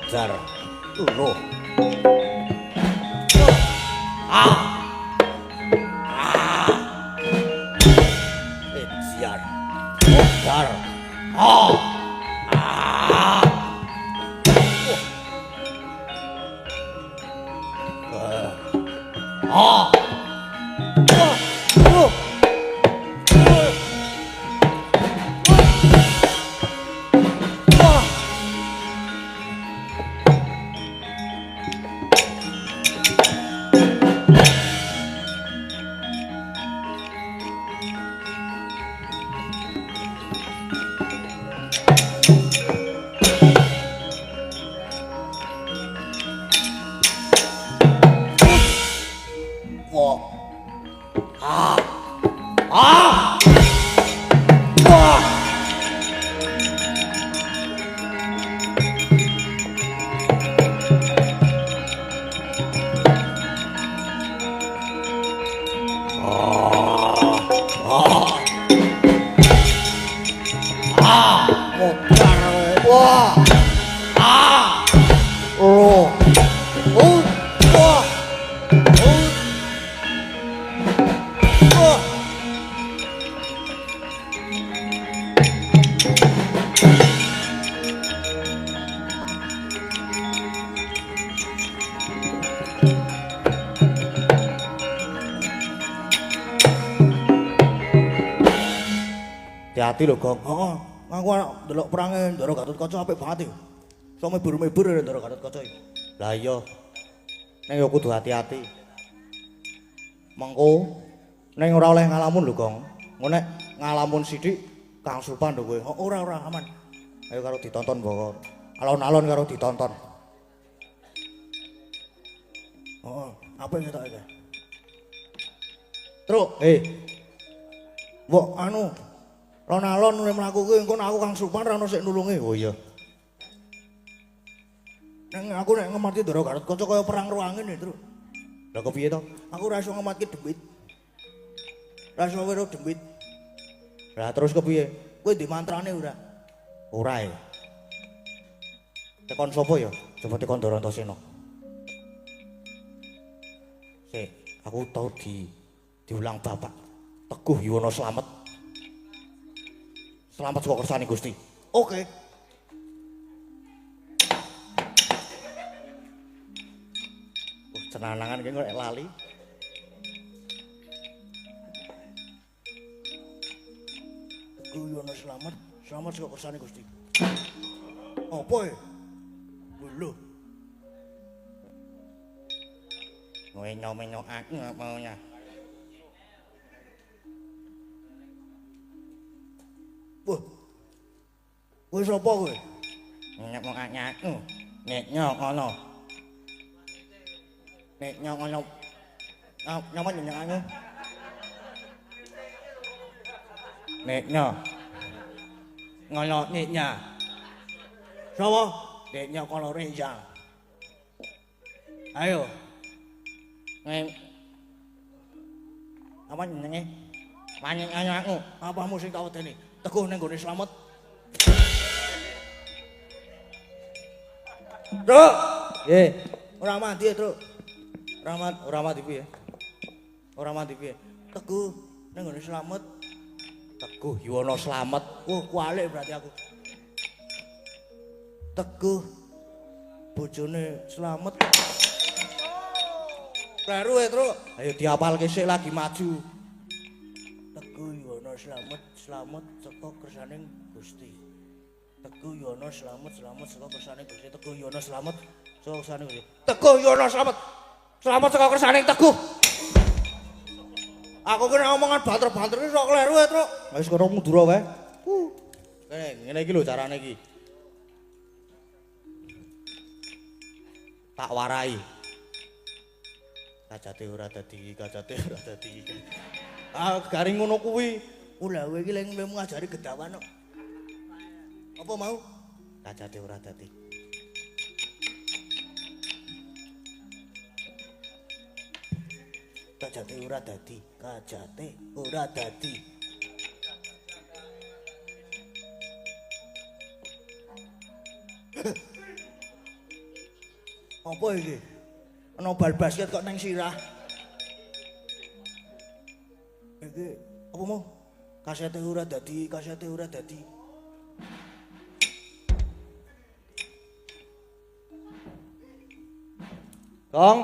Ujar. Loh. Ah. Ah. Ejian. Ujar. Ah. Ah. Ah. Wah. Ah. Ah. Wah. Modar kowe. Wah. Ah. Oh. Oh. Wah. Oh. Wah. Hati-hati lho, Gong. Heeh. Aku anak ndelok perange Ndara Gatotkaca apik banget iki. Iso mebur-mebur Ndara Gatotkaca iki. Lah iya. Ning yo kudu hati-hati. Mengko ning ora oleh ngalamun lho, Gong. Engko nek ngalamun sithik Kang Sulpan lho kowe. Ora aman. Ayo karo ditonton bawa. Alon-alon karo ditonton. Heeh, apa yang tak iki? Truk, mbok anu alon-alon mlaku kuwi engko aku Kang Sulpan ra ono sik nulungi. Oh iya. Neng aku nek ngemati Ndara Gatotkaca kaya perang ruangin ya, Truk. Lah kepiye to? Aku ora iso ngematke demit. Ra iso weruh demit. Lah terus kepiye? Kowe di mantrane ora? Ora ya. Tekon sapa ya? Coba tekon Ndara Antasena. Sik, aku tau diulang bapak. Teguh Yuwono Slamet. Selamat saka kersane Gusti. Oke. Cenanangan ki kok lali. Teguh Yuwono Slamet, selamat saka kersane Gusti. Apa e? Lho. Menyo-menyo aku maunya. Wah. Kowe sapa kowe? Nek mong aku. Nek nyok ngono. Nek nyok ngono. Nyapa nyok aku? Nek nyok. Ngono nek nya. Sapa? Nek nyok kono Reza. Ayo. Apa jenenge? Panjang aku. Apa musik tak wedeni? Teguh ning gone Slamet. Truk. Nggih. Ora mati, Truk. Ora mati piye? Ora mati piye? Teguh ning gone Slamet. Teguh Yuwono Slamet. Kualik berarti aku. Teguh bojone Slamet. Kleru ya, Truk. Ayo diapalke sik lagi maju. Teguh Yuwono Slamet saka kersaning Gusti. Teguh Yuwono Slamet saka kersaning Gusti. Teguh Yuwono Slamet saka kersaning Gusti. Teguh Yuwono Slamet saka kersaning Teguh. Aku kena omongan banter-banter iki sok kleru ya, Truk. Wis kono mundur wae. Ngene iki lho carane iki. Tak warai. Kajate ora dadi. Garing ngono kuwi. Lha kowe iki lek ngajari gedawan kok. Apa mau? Kajate ora dadi. Kajate ora dadi. Apa iki? Ana bal basket kok nang sirah. Iki apa mau? Kasete ora dadi. Kong.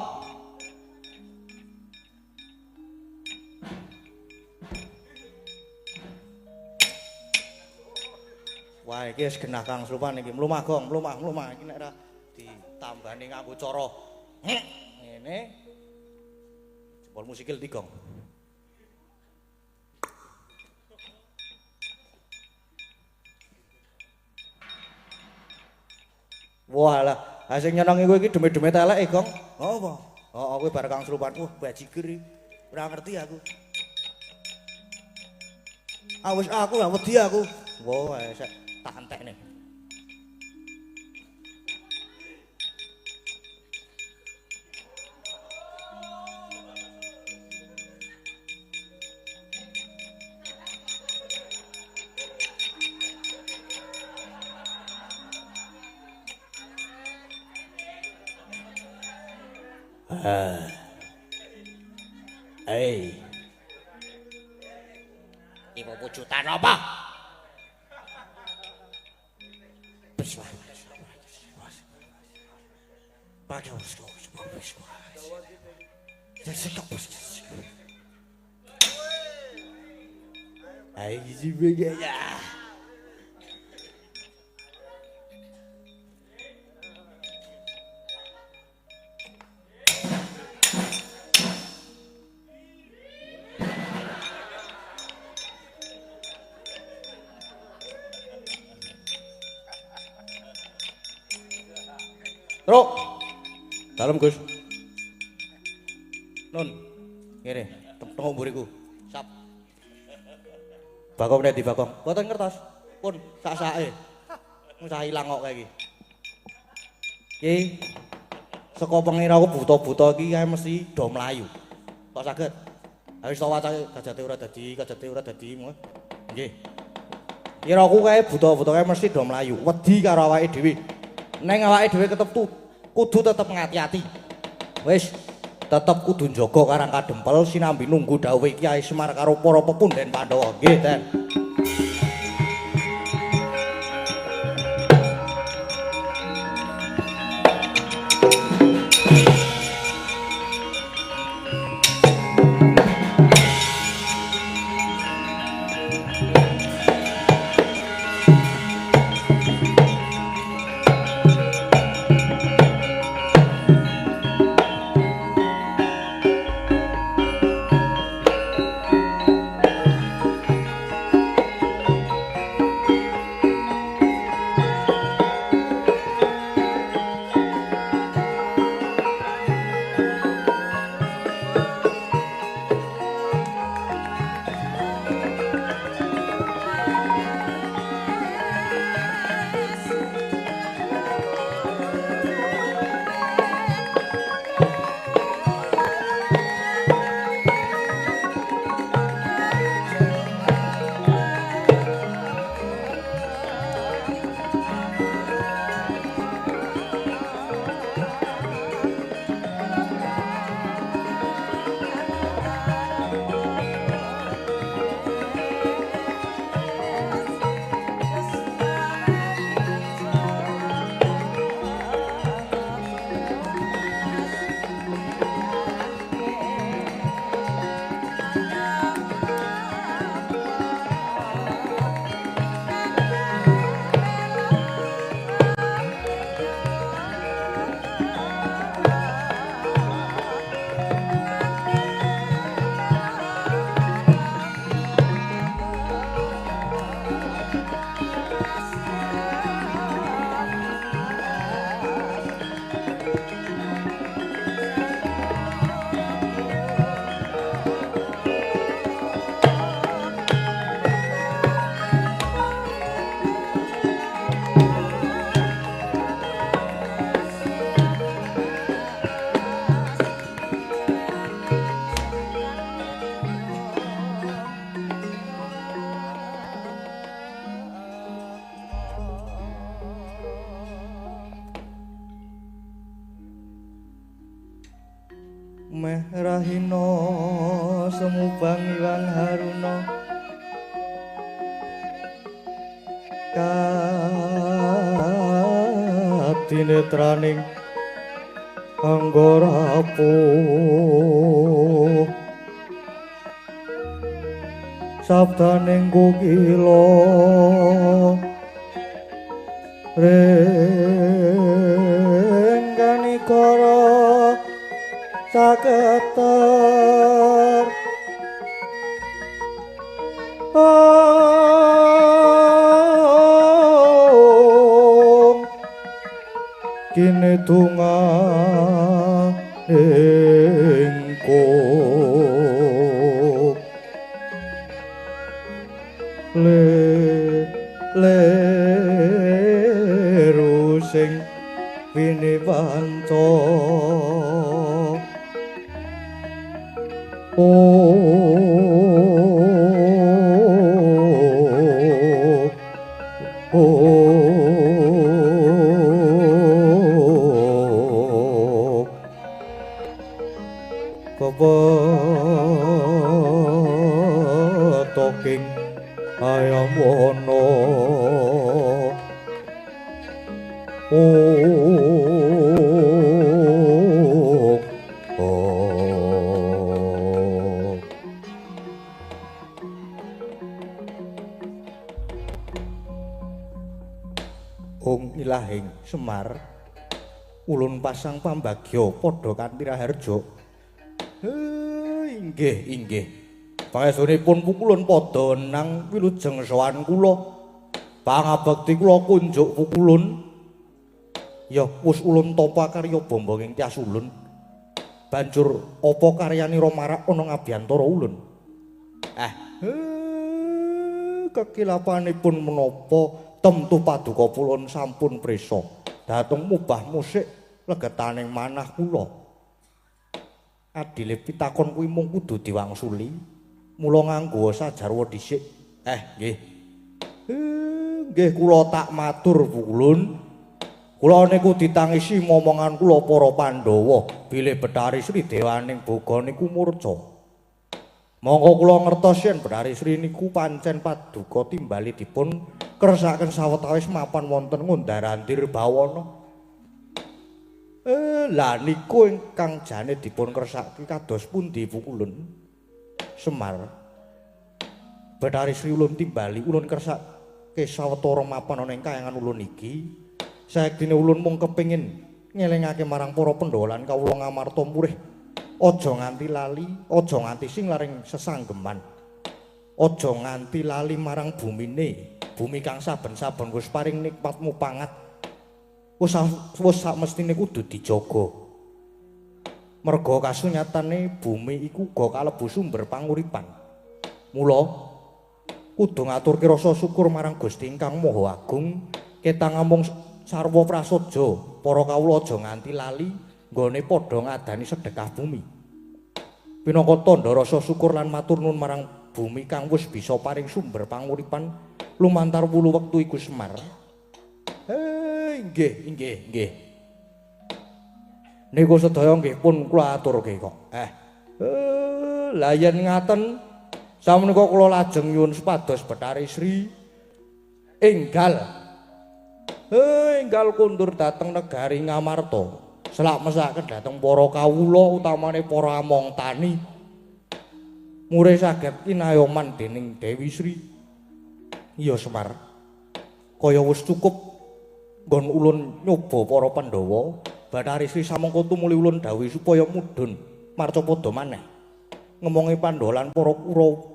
Wah, iki wis genah Kang Slupan iki. Mlumah Gong, mlumah iki nek ora ditambani nganggo cara ngene. Jempol musikil di Gong. Walah, sing nyenengi kowe iki demet-demet elek Gong. Apa? Heeh, kowe bar Kang Slupan. Wah, bajiger iki. Ora ngerti aku. Wis aku gak wedi aku. Wah, tak entekne. Ibu wujudan apa? Truk. Dalem, Gus. Nun. Ngene, tengok mburiku. Sap. Bagong nek di Bagong. Boten ngertos. Pun sak-sake. Musah ilang kok kae iki. Ki. Saka pengiraku buta-buta iki kae mesti do mlayu. Kok saged? Ha wis wacake kajate ora dadi. Nggih. Kiraku kae buta-buta kae mesti do mlayu. Wedi karo awake dhewe. Neng awake dhewe kudu tetep ngati-ati. Wis, tetep kudu njaga Karang Kadempel sinambi nunggu dawuh Kyai Semar karo para pepunden Pandhawa. Nggih, Den. meh rahina semubang iwang haruna katinetraning anggara apuh sabdaning kukila rengganikara saketer kini tunga engko leru sing winiwanca toking ayam wono Ong ilahing Semar ulun pasang pambagya padha kanthi raharja. Inggih. Pangestunipun pukulun padha nang wilujeng sowan kula. Pangabekti kula kunjuk pukulun. Ya wis ulun tapa karya bombonging tias ulun. Banjur apa karyanira marak ana ngabiyantara ulun? Kekilapanipun menapa temtu paduka pulun sampun prisa dhateng mubah musik legetaning manah kula. Adile pitakon kuwi mung kudu diwangsuli. Mula nganggo sajarwa dhisik. Nggih. Nggih kula tak matur pukulun. Kula niku ditangisi momongan kula para Pandhawa bilih Bathari Sri Dewaning Boga niku murca. Monggo kula ngertos yen Bathari Sri niku pancen paduka timbali dipun kersakaken sawetawis mapan wonten Ngundarandir Bawana. Lah niku ingkang jane dipun kersakaken kados pundi pukulun? Semar. Bathari Sri ulun timbali ulun kersake sawetara mapan ana ing kayangan ulun iki. Saektine ulun mung kepengin ngelingake marang para pendholan kawula ngamarta murih. Aja nganti lali, aja nganti sing laring sesanggeman. Aja nganti lali marang bumine, bumi kang saben-saben wis paring nikmatmu pangat. Wis samestine kudu dijaga. Merga kasunyatane bumi iku uga kalebu sumber panguripan. Mula kudu ngaturke rasa syukur marang Gusti ingkang Maha Agung, ketang amung sarwa prasaja, para kawula aja nganti lali nggone padha ngadani sedekah bumi. Pinangka tandha rasa syukur lan matur nuwun marang bumi kang wis bisa paring sumber panguripan lumantar wulu wektu iku Semar. Nggih. Niku sedaya nggih pun kula aturke kok. Lah yen ngaten sameneika kula lajeng nyuwun supados Bathari Sri enggal kundur dhateng negari Ngamarta. Selak mesaken dhateng para kawula utamane para among tani. Murih saged kinayoman dening Dewi Sri. Iya Semar. Kaya wis cukup nggon ulun nyoba para Pandhawa. Bathari Sri samangka tumuli ulun dawuhi supaya mudhun marcapada maneh. Ngemongi pandholan para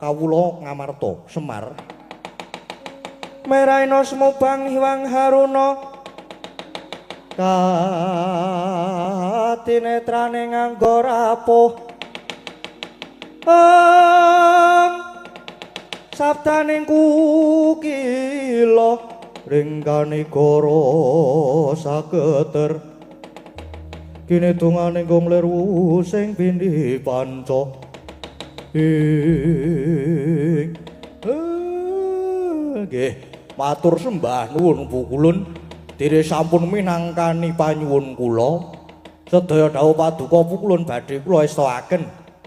kawula Ngamarta. Semar. Meraina semubang hiwang haruna katinetrane nganggo rapuh sabdaning kukila ringganigara saketer kene dungane gong leru sing bindi panca nggih matur sembah nuwun pukulun dire sampun minangkani panyuwun kula Sedaya dawuh paduka pukulun badhe kula estoaken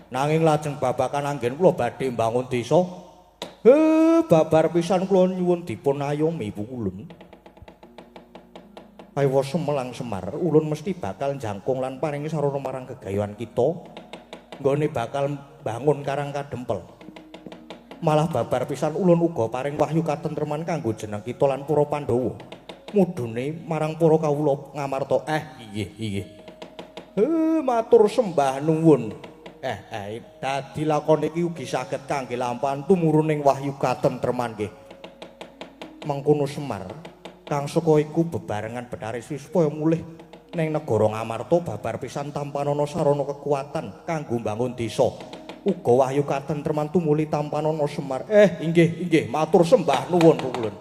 nanging lajeng babakan anggen kula badhe mbangun desa. Babar pisan kula nyuwun dipun ayomi pukulun. Ayo Semelang Semar, ulun mesti bakal jangkung lan paringi sarana marang gegayuhan kita. Nggone bakal bangun Karang Kadempel. Malah babar pisan ulun uga paring wahyu katentreman kanggo jeneng kita lan para Pandhawa. Mudune marang para kawula ngamarta. Inggih. Matur sembah nuwun. Dadi lakon iki ugi saged kangge lampahan tumuruning wahyu katentreman nggih. Mangkono Semar kang saka iku bebarengan Bathari Sri supaya mulih ning negara Ngamarta babar pisan tampanana sarana kekuatan kanggo mbangun desa. Uga wahyu katentreman tumuli tampanana Semar. Inggih, matur sembah nuwun pukulun.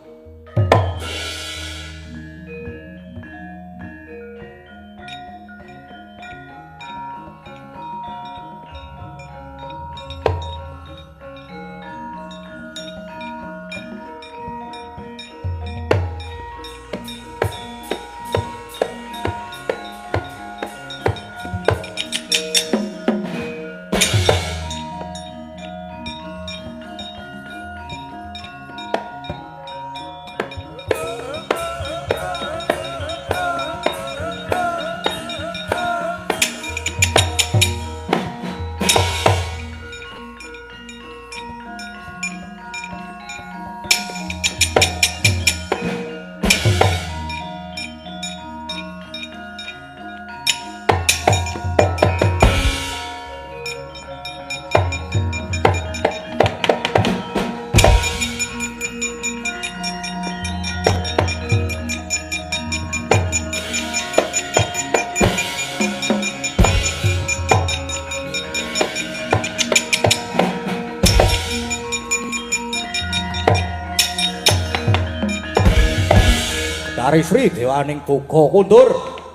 Bathari Sri dewaning boga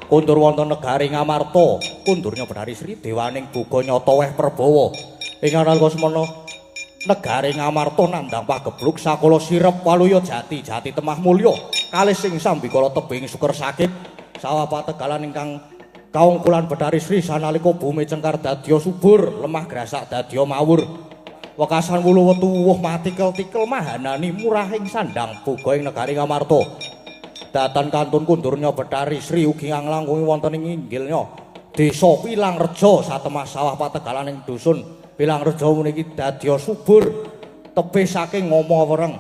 kundur wonten negari Ngamarta. Kundurnya Bathari Sri dewaning boga nyata weh Prabawa. Ing nalika semana negari Ngamarta nandhang pagebluk sakala sirep waluya jati temah mulya kalih sing sambikala tebing suker sakit sawah pategalan ingkang kaungkulan Bathari Sri sanalika bumi cengkar dadya subur lemah grasak dadya mawur wekasan wulu wetuwuh matikel-tikel mahanani murahing sandang boga ing negari Ngamarta. Datan kantun kundurnya Bathari Sri ugi nglangkungi wonten ing inggilnya desa Pilangreja satemah sawah pategalan ing dusun Pilangreja puniki dadya subur tebih saking Ngoma Wereng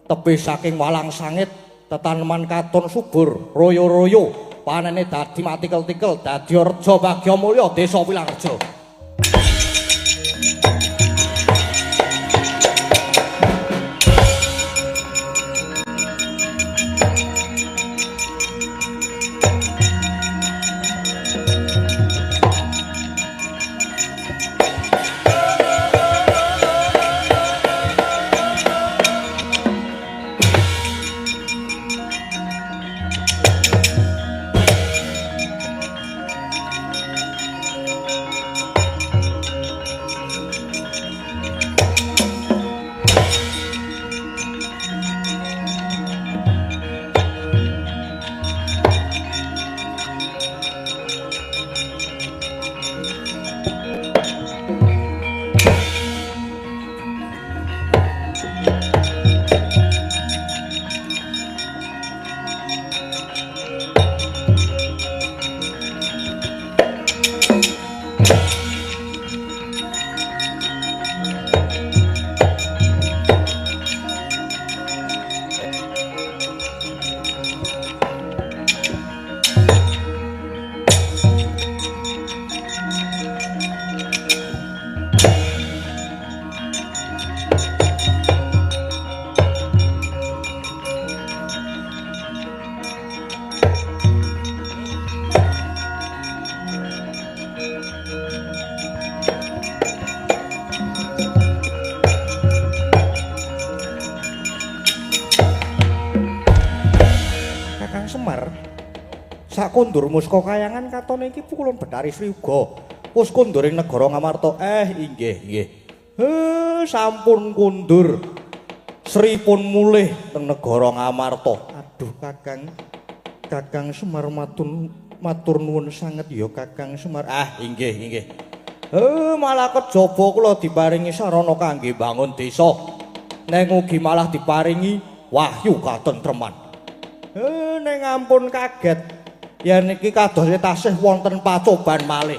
tebih saking Walang Sangit tetaneman katon subur royo-royo panene dadi matikel-tikel dadya reja bagya mulya desa Pilangreja. Kundur muska kayangan katone iki pukulun Bathari Sri uga wis kundur ing negara Ngamarta. Inggih. Sampun kundur. Sri pun mulih teng negara Ngamarta. Aduh Kakang Semar Matur nuwun sanget ya Kakang Semar. Ah, inggih. Malah kejaba kula diparingi sarana kangge bangun desa. Neng ugi malah diparingi wahyu katentreman. Neng ampun kaget. Yen iki kados tasih wonten pacoban malih.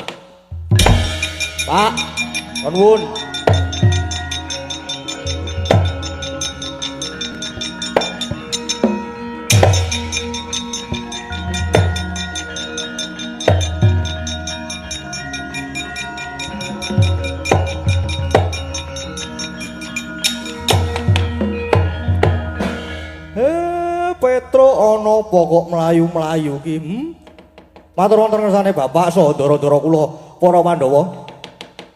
Pak, nuwun. Petro ana apa kok mlayu-mlayu ki? Matur wonten ngersane Bapak saha ndara-ndara kula para Pandhawa.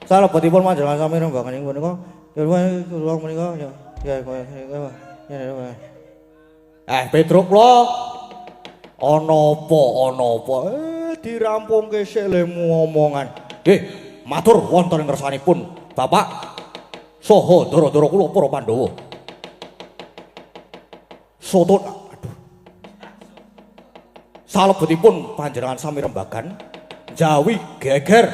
Salebetipun panjenengan sami rembagan ing punika. Kula menika ya. Petro kula ana apa? Dirampungke sik lemu omongan. Nggih, matur wonten ngersanipun Bapak saha ndara-ndara kula para Pandhawa. Soto salebetipun panjenengan sami rembagan jawi geger.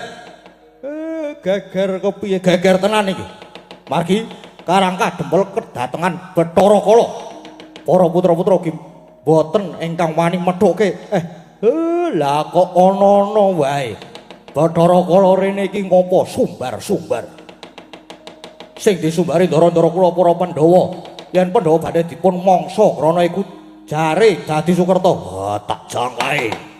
Geger kepiye? Geger tenan iki. Margi karangka dempel kedatengan Bathara Kala. Para putra-putra ugi boten ingkang wani medhoke. Lah kok ana-ana wae. Bathara Kala rene iki ngopo sumbar-sumbar. Sing disumbari ndara-ndara kula para Pandhawa. Yen Pandhawa badhe dipun mangsa krana iku jare dadi Sukerta. Tak jangkae.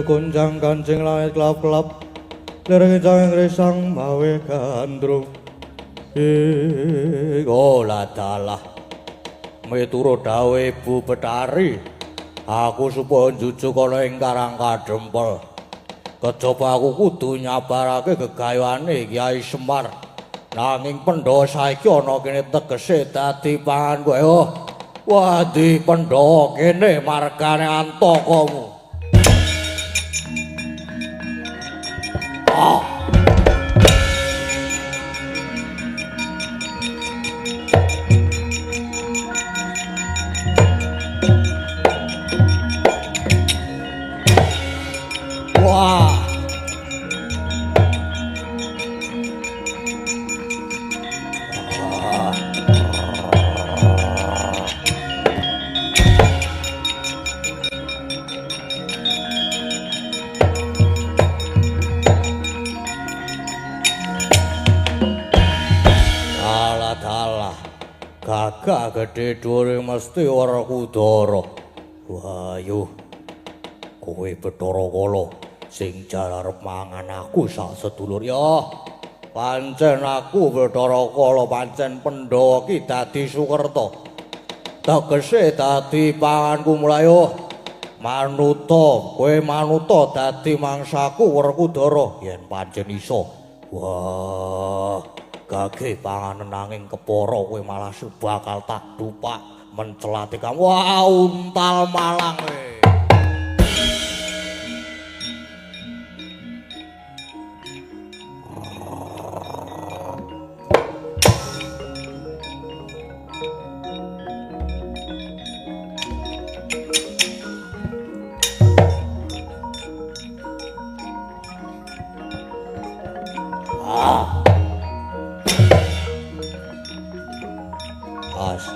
Gonjang kancing langit kelap-kelap lereng cahing resang mawe gandrung olah dalah miturut dawe Ibu Betari aku supaya jujuk ana ing Karang Kadempel kejaba aku kudu nyabarake gegayane Kyai Semar nanging Pandhawa saiki ana kene tegese dadi pangan kowe wah di Pandhawa kene margane antakamu. Gagak gedhe dhuwure mesti ora kudara. Wah, kowe Bathara Kala sing jar arep mangan aku sak sedulur ya. Pancen aku Bathara Kala pancen Pandhawa ki dadi Sukerta. Tegese dadi panganku mulai manuta, kowe manuta dadi mangsaku Werkudara yen pancen iso. Wah. Gage panganan nanging kepara kowe malah bakal tak dupak mencelati kamu. Wah, untal malang we. As.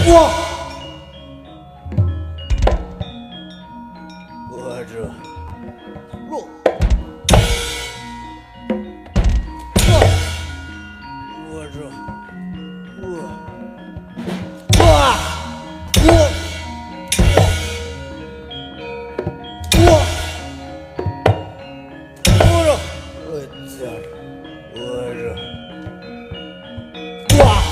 Wah. Waduh. Lu. Wah. Waduh. Wah. Wah. Wah. Wah. Waduh. Waduh. Waduh. Wah.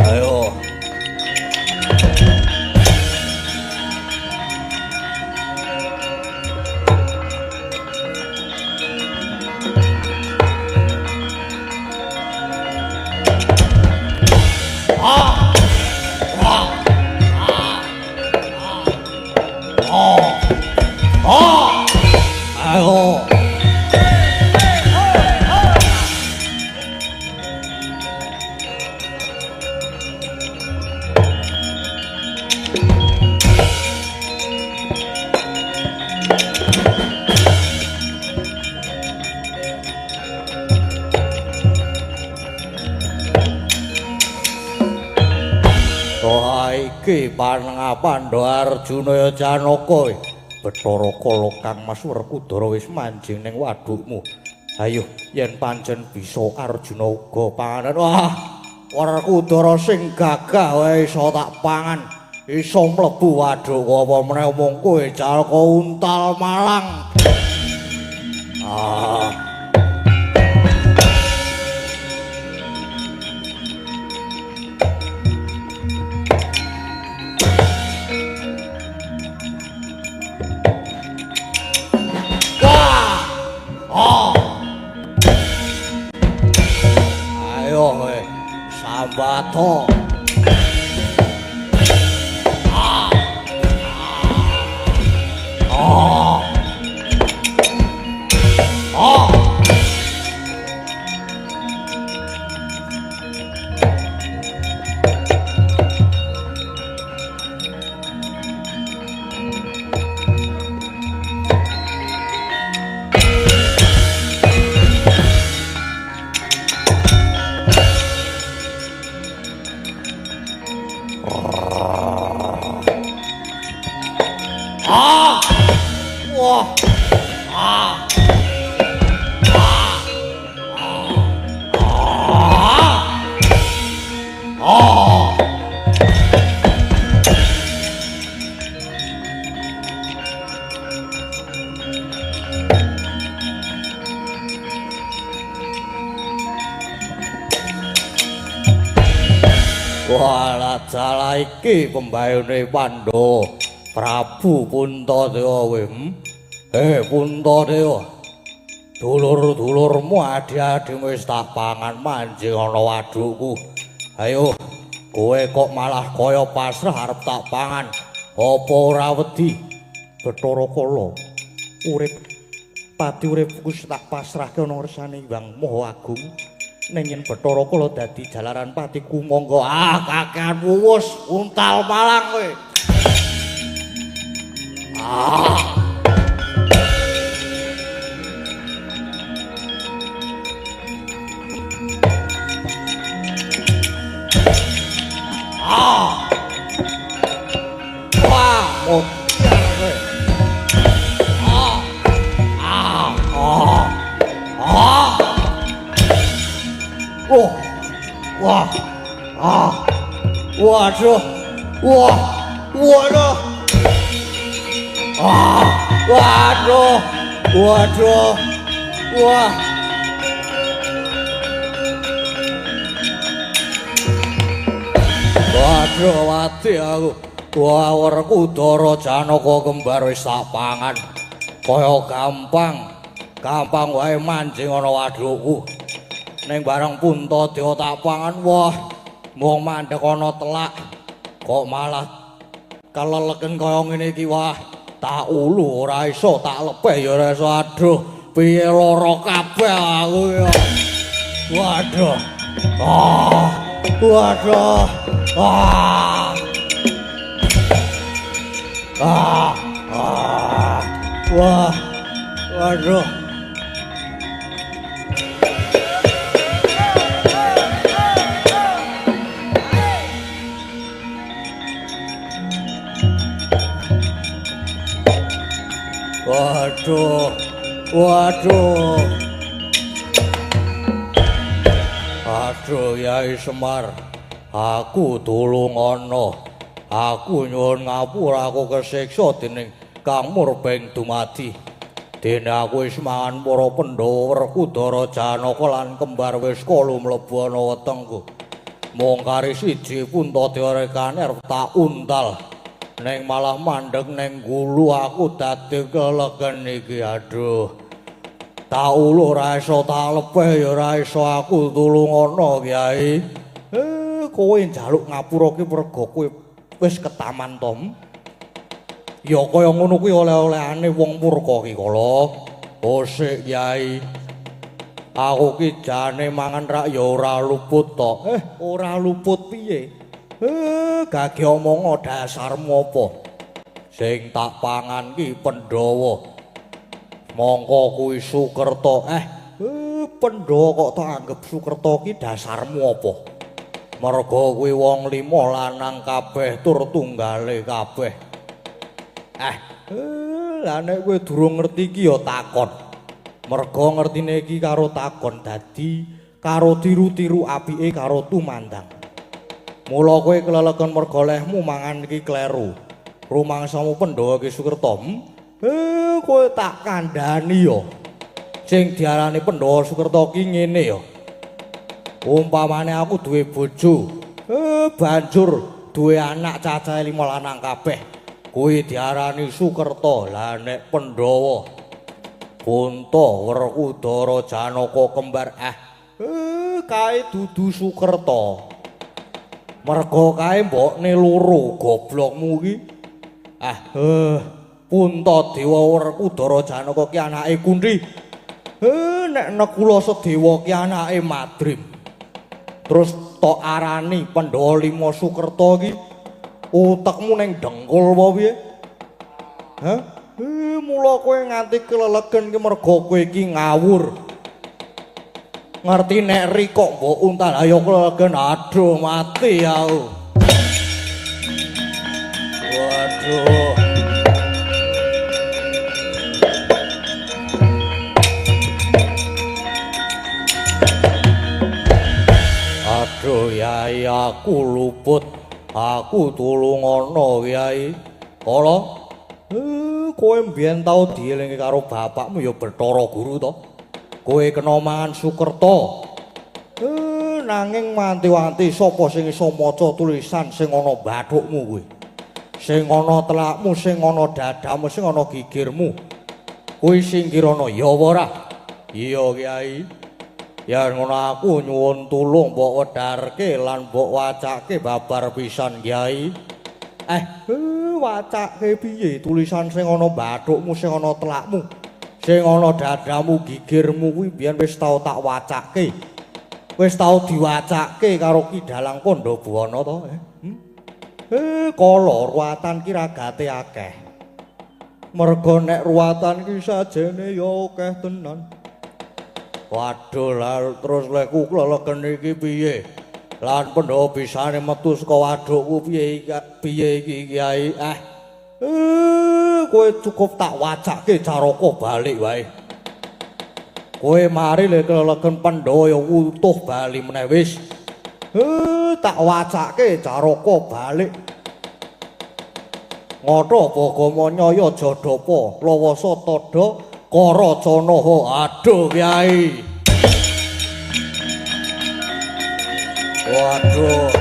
Ayo. Ayo. Toha iki panengapan Arjuna Janaka Bathara Kala Kang Mas Werkudara wis manjing ning wadukmu. Ayo yen pancen bisa Arjuna uga panganan. Wah, Werkudara sing gagah wae iso tak pangan. Iso mlebu waduk apa meneh mung kowe Jalaka Untal Malang. Ah. Ayo kowe sambato. Wah. Wala jala iki pembayune Pandhawa Prabu Puntadewa we. Puntadewa. Dulur-dulurmu adi-adimu wis tak pangan manjing ana wadukku. Ayo, kowe kok malah kaya pasrah arep tak pangan. Apa ora wedi? Bathara Kala urip pati uripku tak pasrahke ana ngersane Hyang Maha Agung. Ning yen Bathara Kala dadi jalaran patiku monggo kakehan wuwus untal malang kowe. Wah, modar kowe. Wah. Waduh. Waduh. Waduh. Wah. Waduh, wati aku. Wah, werku Dara Janaka kembar wis tak pangan. Kaya gampang wae mancing ana wadukku. Ning bareng Puntadewa tak pangan, wah, mung mandhek ana telak. Kok malah keleleken kaya ngene iki, wah. Tak ulu ora iso, tak lepeh ya ora iso. Aduh, piye lara kabeh aku ya. Waduh. Waduh. Wah. Waduh. Waduh. Aduh, Yai Semar. Aku tulung ana. Aku nyuwun ngapura aku kesiksa dening Kang Murbeng dumadi. Dene aku wis mangan para Pandhawa werku Dara Janaka lan kembar wis kala mlebu ana wetengku. Mung kari siji Puntadewa rekane arep tak untal. Neng malah mandeg neng gulu aku dadi kelegen iki. Aduh. Tak ulu ora iso tak lepeh ya ora iso aku tulung ana Kyai. Kowe njaluk ngapura ki merga kowe wis ketaman tom. Ya kaya ngono kuwi oleh-olehane wong murka ki kala. Sik Kyai. Aku ki jane mangan rak ya ora luput to. Ora luput piye? Gage omong dasarmu apa? Sing tak pangan ki Pandhawa. Mongko kuwi Sukerta. Pandhawa kok tak anggap Sukerta ki dasarmu apa? Merga kuwi wong lima lanang kabeh tur tunggale kabeh. Lah nek kowe durung ngerti ki ya takon. Merga ngertine iki karo takon dadi karo tiru-tiru apike karo tumandang. Mula kowe keleleken merga lehmu mangan iki kleru. Rumangsamu Pandhawa ki Sukerta. Kowe tak kandhani ya. Sing diarani Pandhawa Sukerta ki ngene ya. Umpamane aku duwe bojo, banjur duwe anak cacahe 5 lanang kabeh. Kuwi diarani Sukerta. Lah nek Pandhawa Punta werku Dara Janaka kembar kae dudu Sukerta. Merga kae mbokne loro goblokmu ki. Puntadewa werku Dara Janaka ki anake Kunthi. Nek Nekula Sedewa ki anake Madrim. Terus tok arani Pandhawa 5 Sukerta ki utekmu ning dengkul apa piye? Mula kowe nganti kelelegen ki merga kowe iki ngawur. Ngerti nek ri kok mbok untal ayo kelelegen aduh mati aku. Waduh. Aduh Yai aku luput. Aku tulung ana Kyai. Kala kowe mbiyen tau dielingi karo bapakmu ya Bathara Guru to. Kowe kena mangan Sukerta. Nanging wanti-wanti sapa sing iso maca tulisan sing ana bathukmu kuwi. Sing ana telakmu, sing ana dadamu, sing ana gigirmu. Kuwi singkirana ya apa ora? Iya Kyai. Ya ngono aku nyuwun tulung mbok wedharke lan mbok wacake babar pisan Kyai. Wacake piye tulisan sing ana bathukmu, sing ana telakmu, Sing ana dadamu gigirmu kuwi biyen wis tau tak wacake. Wis tau diwacake karo Ki Dalang Pandhabuwana to, kala ruwatan ki ragate akeh. Merga nek ruwatan ki sajene ya akeh tenan. Waduh lah terus leku kleleken iki piye? Lan Pandhawa bisane metu saka wadukku piye iki Kyai? Kowe cukup tak wacake Caraka balik wae. Kowe mari le keleken Pandhawa ya utuh bali meneh wis. Tak wacake Caraka balik. Ngatha Bagama Nyaya Jadapa Lawasa Tada Karacana. Aduh Kyai. Waduh.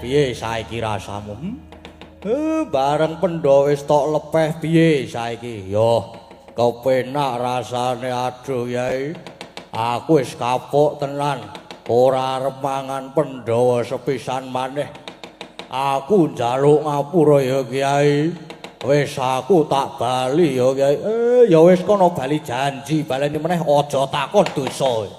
Piye saiki rasamu? Bareng Pandhawa wis tok lepeh piye saiki? Yo, kepenak rasane aduh Yai. Aku wis kapok tenan. Ora arep mangan Pandhawa sepisan maneh. Aku njaluk ngapura ya Kyai. Wis aku tak bali ya Kyai. Ya wis kono bali janji baleni meneh aja takon dosa.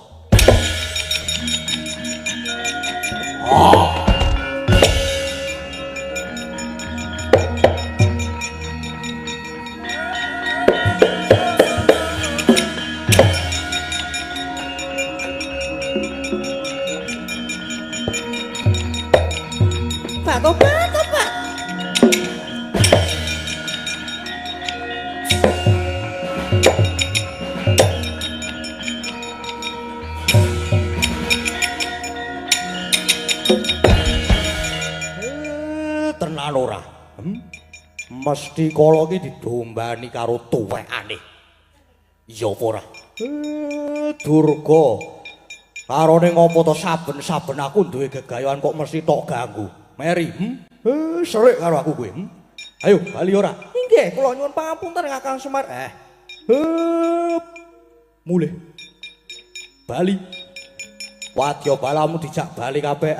Tobat. Tenan ora? Mesti kala iki didombani karo tuwekane. Iya apa ora? Durga. Karone ngopo to saben-saben aku duwe gegayoan kok mesti tok ganggu. Meri, serik karo aku kowe. Ayo, bali ora? Inggih, kula nyuwun pangapunten Kakang Semar. Mulih. Bali. Wadya balamu dijak bali kabeh.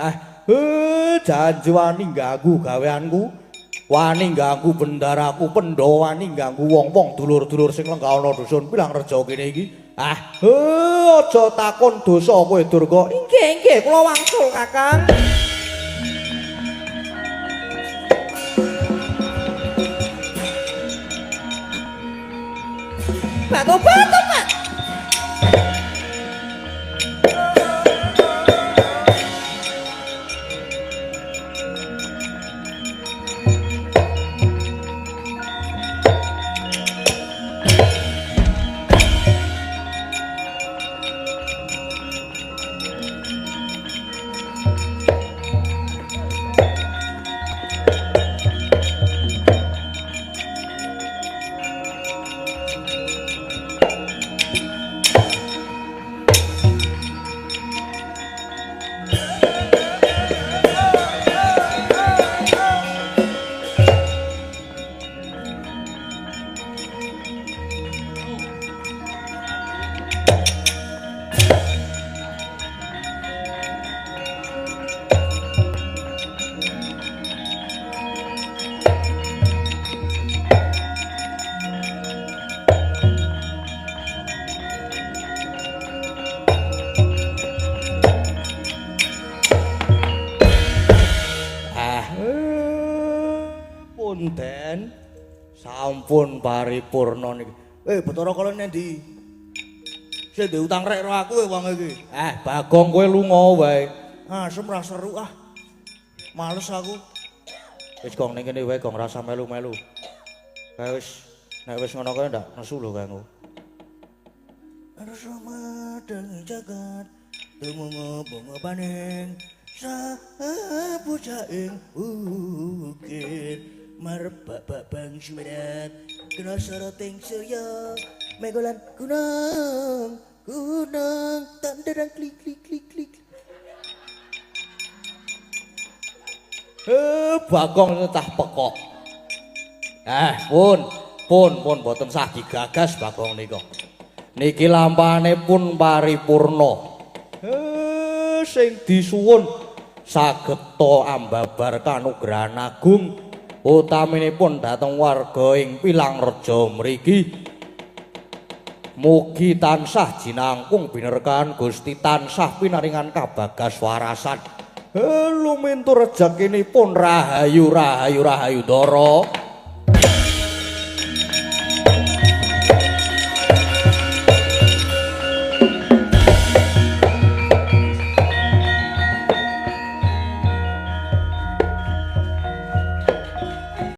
Janji wani ganggu gaweanku. Wani ganggu bendaraku, Pandhawa wani ganggu wong-wong dulur-dulur sing lenggah ana dusun Pilangreja kene iki. Aja takon dosa kowe Durga. Inggih, kula wangsul Kakang. Tobat. Punten. Sampun paripurna niki. Bathara Kala nendi? Sing duwe utang rek karo aku wong iki. Bagong kowe lunga wae. Asem ra seru ah. Males aku. Wis gong ning kene wae gong rasa melu-melu. Nek wis ngono kae ndak nesu lho kanggo. Rasa dangi jagat tumungo bunga paning sabu jaing ukir marep bang sumerat kena soroting surya megolan gunung tanderang klik klik klik klik. Bagong tah pekok. Pun boten sah digagas Bagong nika. Niki lampane pun paripurna. Sing disuwun sageta ambabar kanugrahan agung utaminipun dhateng warga ing Pilangreja mriki. Mugi tansah jinangkung binerkahan Gusti tansah pinaringan kabagas warasan. Lumintur rezekinipun rahayu dara.